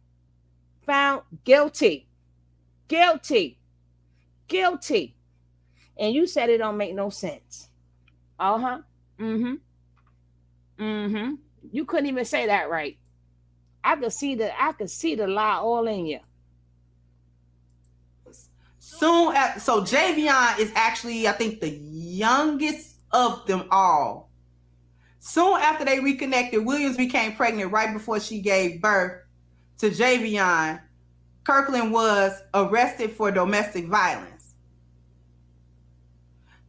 found guilty. Guilty. Guilty. And you said it don't make no sense. Uh-huh. Mm-hmm. Mm-hmm. You couldn't even say that right. I could see the lie all in you. Soon after, so Javion is actually, I think, the youngest of them all. Soon after they reconnected, Williams became pregnant right before she gave birth to Javion. Kirkland was arrested for domestic violence.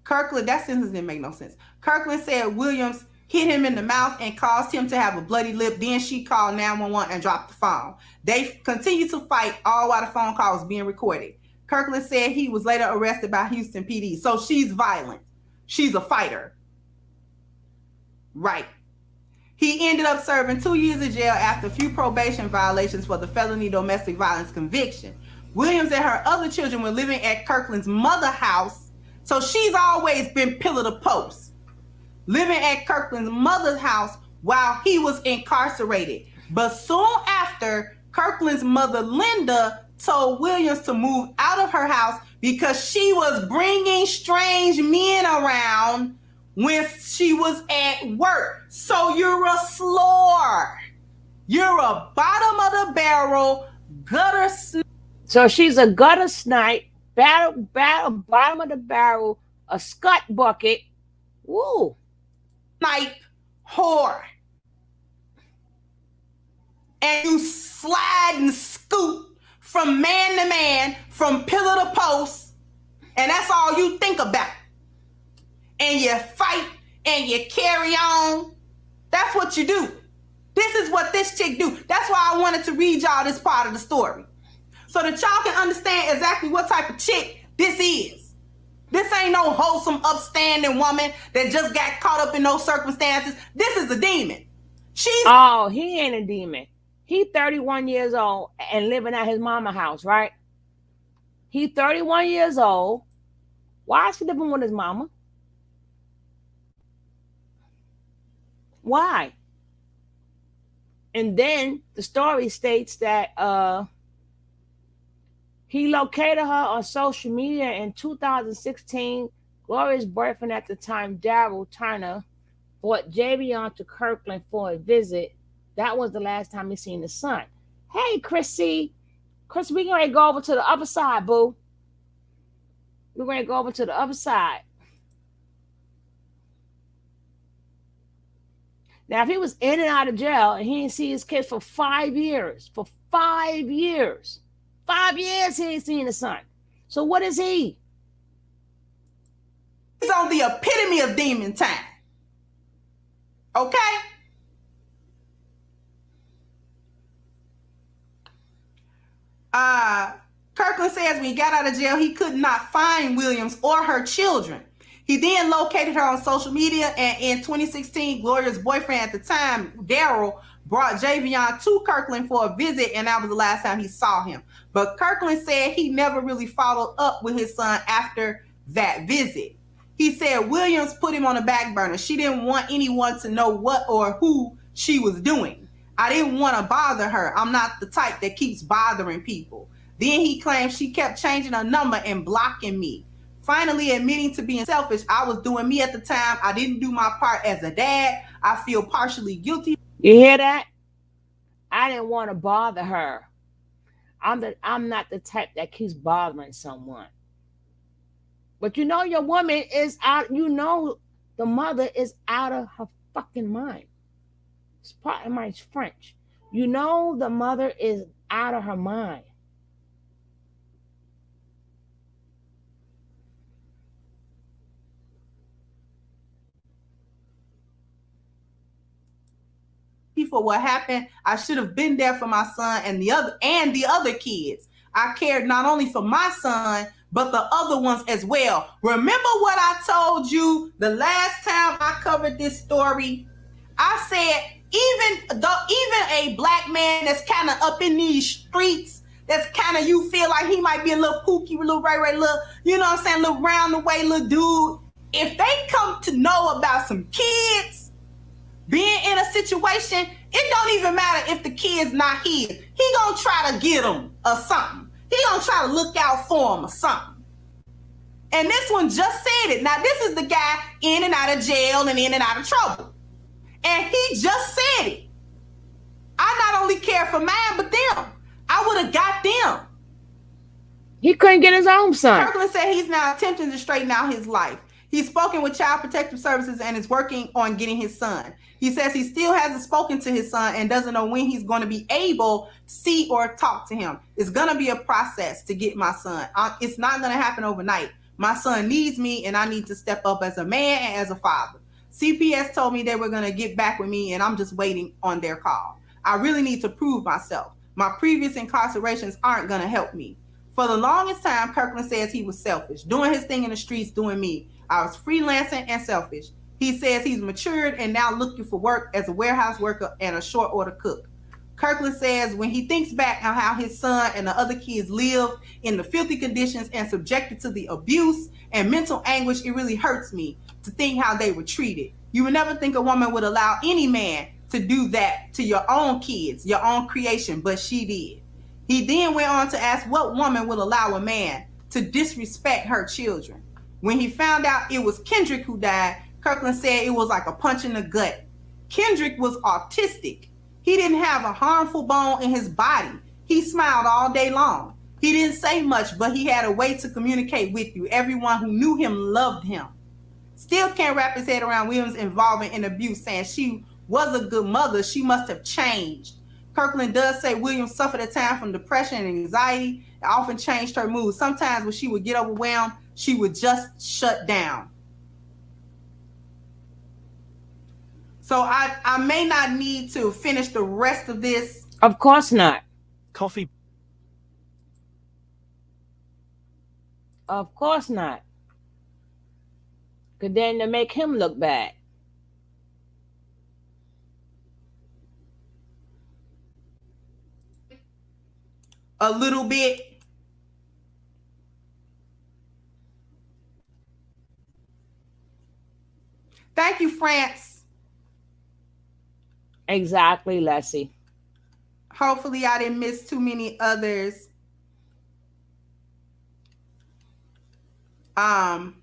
That sentence didn't make no sense. Kirkland said Williams hit him in the mouth and caused him to have a bloody lip. Then she called 911 and dropped the phone. They continued to fight all while the phone call was being recorded. Kirkland said he was later arrested by Houston PD. So she's violent. She's a fighter. Right. He ended up serving 2 years in jail after a few probation violations for the felony domestic violence conviction. Williams and her other children were living at Kirkland's mother house. So she's always been pillar to post. Living at Kirkland's mother's house while he was incarcerated. But soon after, Kirkland's mother, Linda, told Williams to move out of her house because she was bringing strange men around when she was at work. So you're a slore. You're a bottom of the barrel, gutter snipe. So she's a gutter snipe, bottom of the barrel, a scut bucket. Woo. Snipe whore. And you slide and scoot from man to man, from pillar to post, and that's all you think about. And you fight and you carry on. That's what you do. This is what this chick do. That's why I wanted to read y'all this part of the story, so that y'all can understand exactly what type of chick this is. This ain't no wholesome, upstanding woman that just got caught up in those circumstances. This is a demon. Oh, he ain't a demon. He 31 years old and living at his mama house, right? He 31 years old. Why is he living with his mama? Why? And then the story states that he located her on social media in 2016. Gloria's boyfriend at the time, Daryl Turner, brought Javion to Kirkland for a visit. That was the last time he seen the son. Hey, Chrissy. Chris, we're going to go over to the other side, boo. We're going to go over to the other side. Now, if he was in and out of jail and he didn't see his kids for 5 years, 5 years he ain't seen the son. So what is he? He's on the epitome of demon time. Okay? Kirkland says when he got out of jail, he could not find Williams or her children. He then located her on social media, and in 2016, Gloria's boyfriend at the time, Daryl, brought Javion to Kirkland for a visit, and that was the last time he saw him. But Kirkland said he never really followed up with his son after that visit. He said Williams put him on the back burner. She didn't want anyone to know what or who she was doing. I didn't want to bother her. I'm not the type that keeps bothering people. Then he claimed she kept changing her number and blocking me. Finally admitting to being selfish. I was doing me at the time. I didn't do my part as a dad. I feel partially guilty. You hear that? I didn't want to bother her. I'm not the type that keeps bothering someone. But you know your woman is out. You know the mother is out of her fucking mind. Pardon my French. You know the mother is out of her mind. For what happened, I should have been there for my son and the other kids. I cared not only for my son, but the other ones as well. Remember what I told you the last time I covered this story? I said even a black man that's kind of up in these streets, that's kind of, you feel like he might be a little pooky, a little ray, little, you know what I'm saying, little round the way little dude. If they come to know about some kids being in a situation, it don't even matter if the kid's not his. he gonna try to get him or something. He gonna try to look out for him or something. And this one just said it. Now, this is the guy in and out of jail and in and out of trouble. And he just said it. I not only care for mine, but them. I would have got them. He couldn't get his own son. Kirkland said he's now attempting to straighten out his life. He's spoken with Child Protective Services and is working on getting his son. He says he still hasn't spoken to his son and doesn't know when he's going to be able to see or talk to him. It's going to be a process to get my son. It's not going to happen overnight. My son needs me, and I need to step up as a man and as a father. CPS told me they were going to get back with me, and I'm just waiting on their call. I really need to prove myself. My previous incarcerations aren't going to help me. For the longest time, Kirkland says he was selfish, doing his thing in the streets, doing me. I was freelancing and selfish. He says he's matured and now looking for work as a warehouse worker and a short order cook. Kirkland says when he thinks back on how his son and the other kids lived in the filthy conditions and subjected to the abuse and mental anguish, it really hurts me to think how they were treated. You would never think a woman would allow any man to do that to your own kids, your own creation, but she did. He then went on to ask what woman would allow a man to disrespect her children. When he found out it was Kendrick who died, Kirkland said it was like a punch in the gut. Kendrick was autistic. He didn't have a harmful bone in his body. He smiled all day long. He didn't say much, but he had a way to communicate with you. Everyone who knew him loved him. Still can't wrap his head around Williams' involvement in abuse, saying she was a good mother. She must have changed. Kirkland does say Williams suffered at times from depression and anxiety. It often changed her mood. Sometimes when she would get overwhelmed, she would just shut down. So I may not need to finish the rest of this. Of course not. Coffee. Of course not. Because then to make him look bad. A little bit. Thank you, France. Exactly, Leslie. Hopefully I didn't miss too many others. But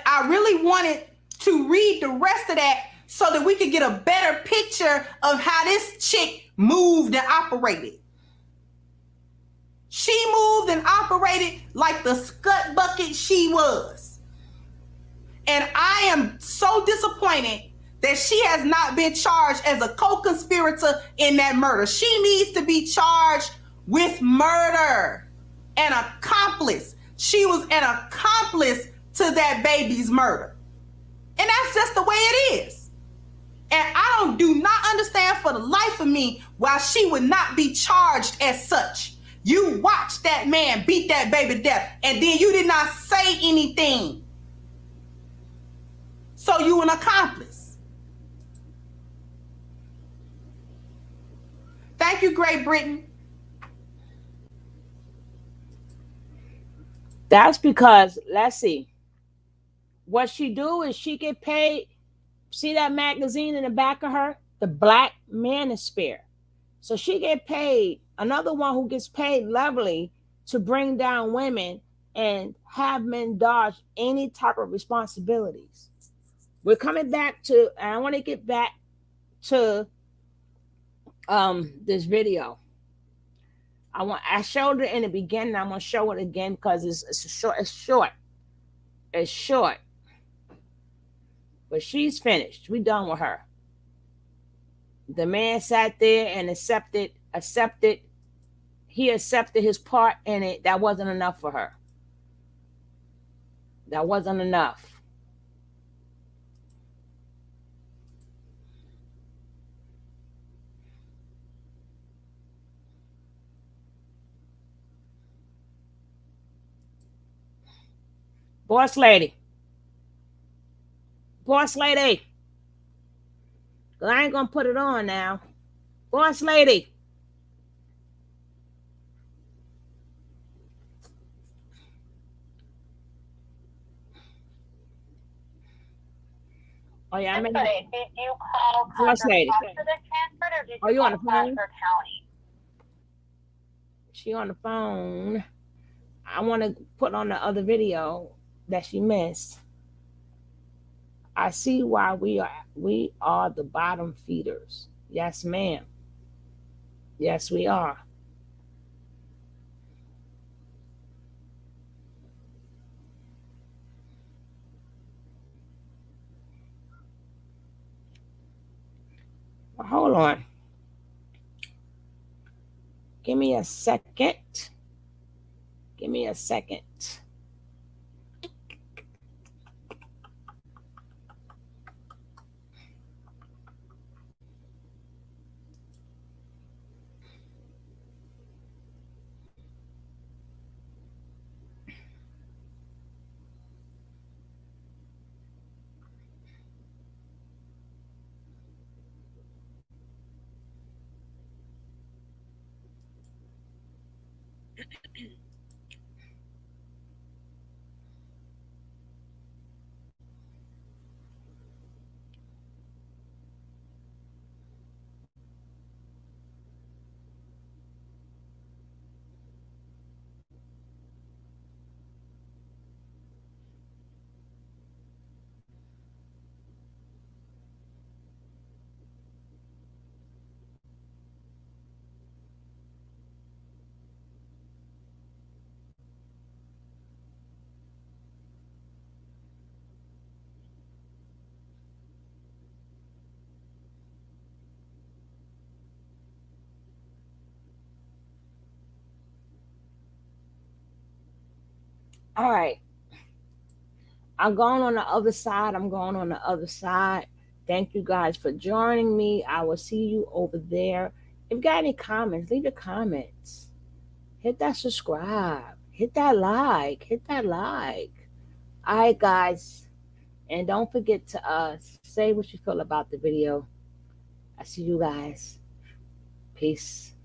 I really wanted to read the rest of that so that we could get a better picture of how this chick moved and operated. She moved and operated like the scut bucket she was. And I am so disappointed that she has not been charged as a co-conspirator in that murder. She needs to be charged with murder. An accomplice. She was an accomplice to that baby's murder. And that's just the way it is. And I do not understand for the life of me why she would not be charged as such. You watched that man beat that baby to death, and then you did not say anything. So you an accomplice. Thank you, Great Britain. That's because, let's see, what she do is she get paid. See that magazine in the back of her? The Black Manosphere. So she get paid, another one who gets paid levelly to bring down women and have men dodge any type of responsibilities. We're coming back to, and I want to get back to this video. I showed it in the beginning. I'm gonna show it again because it's short. But she's finished. We done with her. The man sat there and accepted. He accepted his part in it. That wasn't enough for her. That wasn't enough. Boss lady. Boss lady. I ain't gonna put it on now. Boss lady. Oh yeah, I Just mean, say, did you call first Contra lady. Costa that transferred, or did Are you you on the call phone? Contra County? She on the phone. I want to put on the other video that she missed. I see why we are the bottom feeders. Yes, ma'am. Yes, we are. Hold on. Give me a second. Give me a second. All right. I'm going on the other side. I'm going on the other side. Thank you guys for joining me. I will see you over there. If you got any comments, leave your comments. Hit that subscribe. Hit that like. Hit that like. All right, guys. And don't forget to say what you feel about the video. I see you guys. Peace.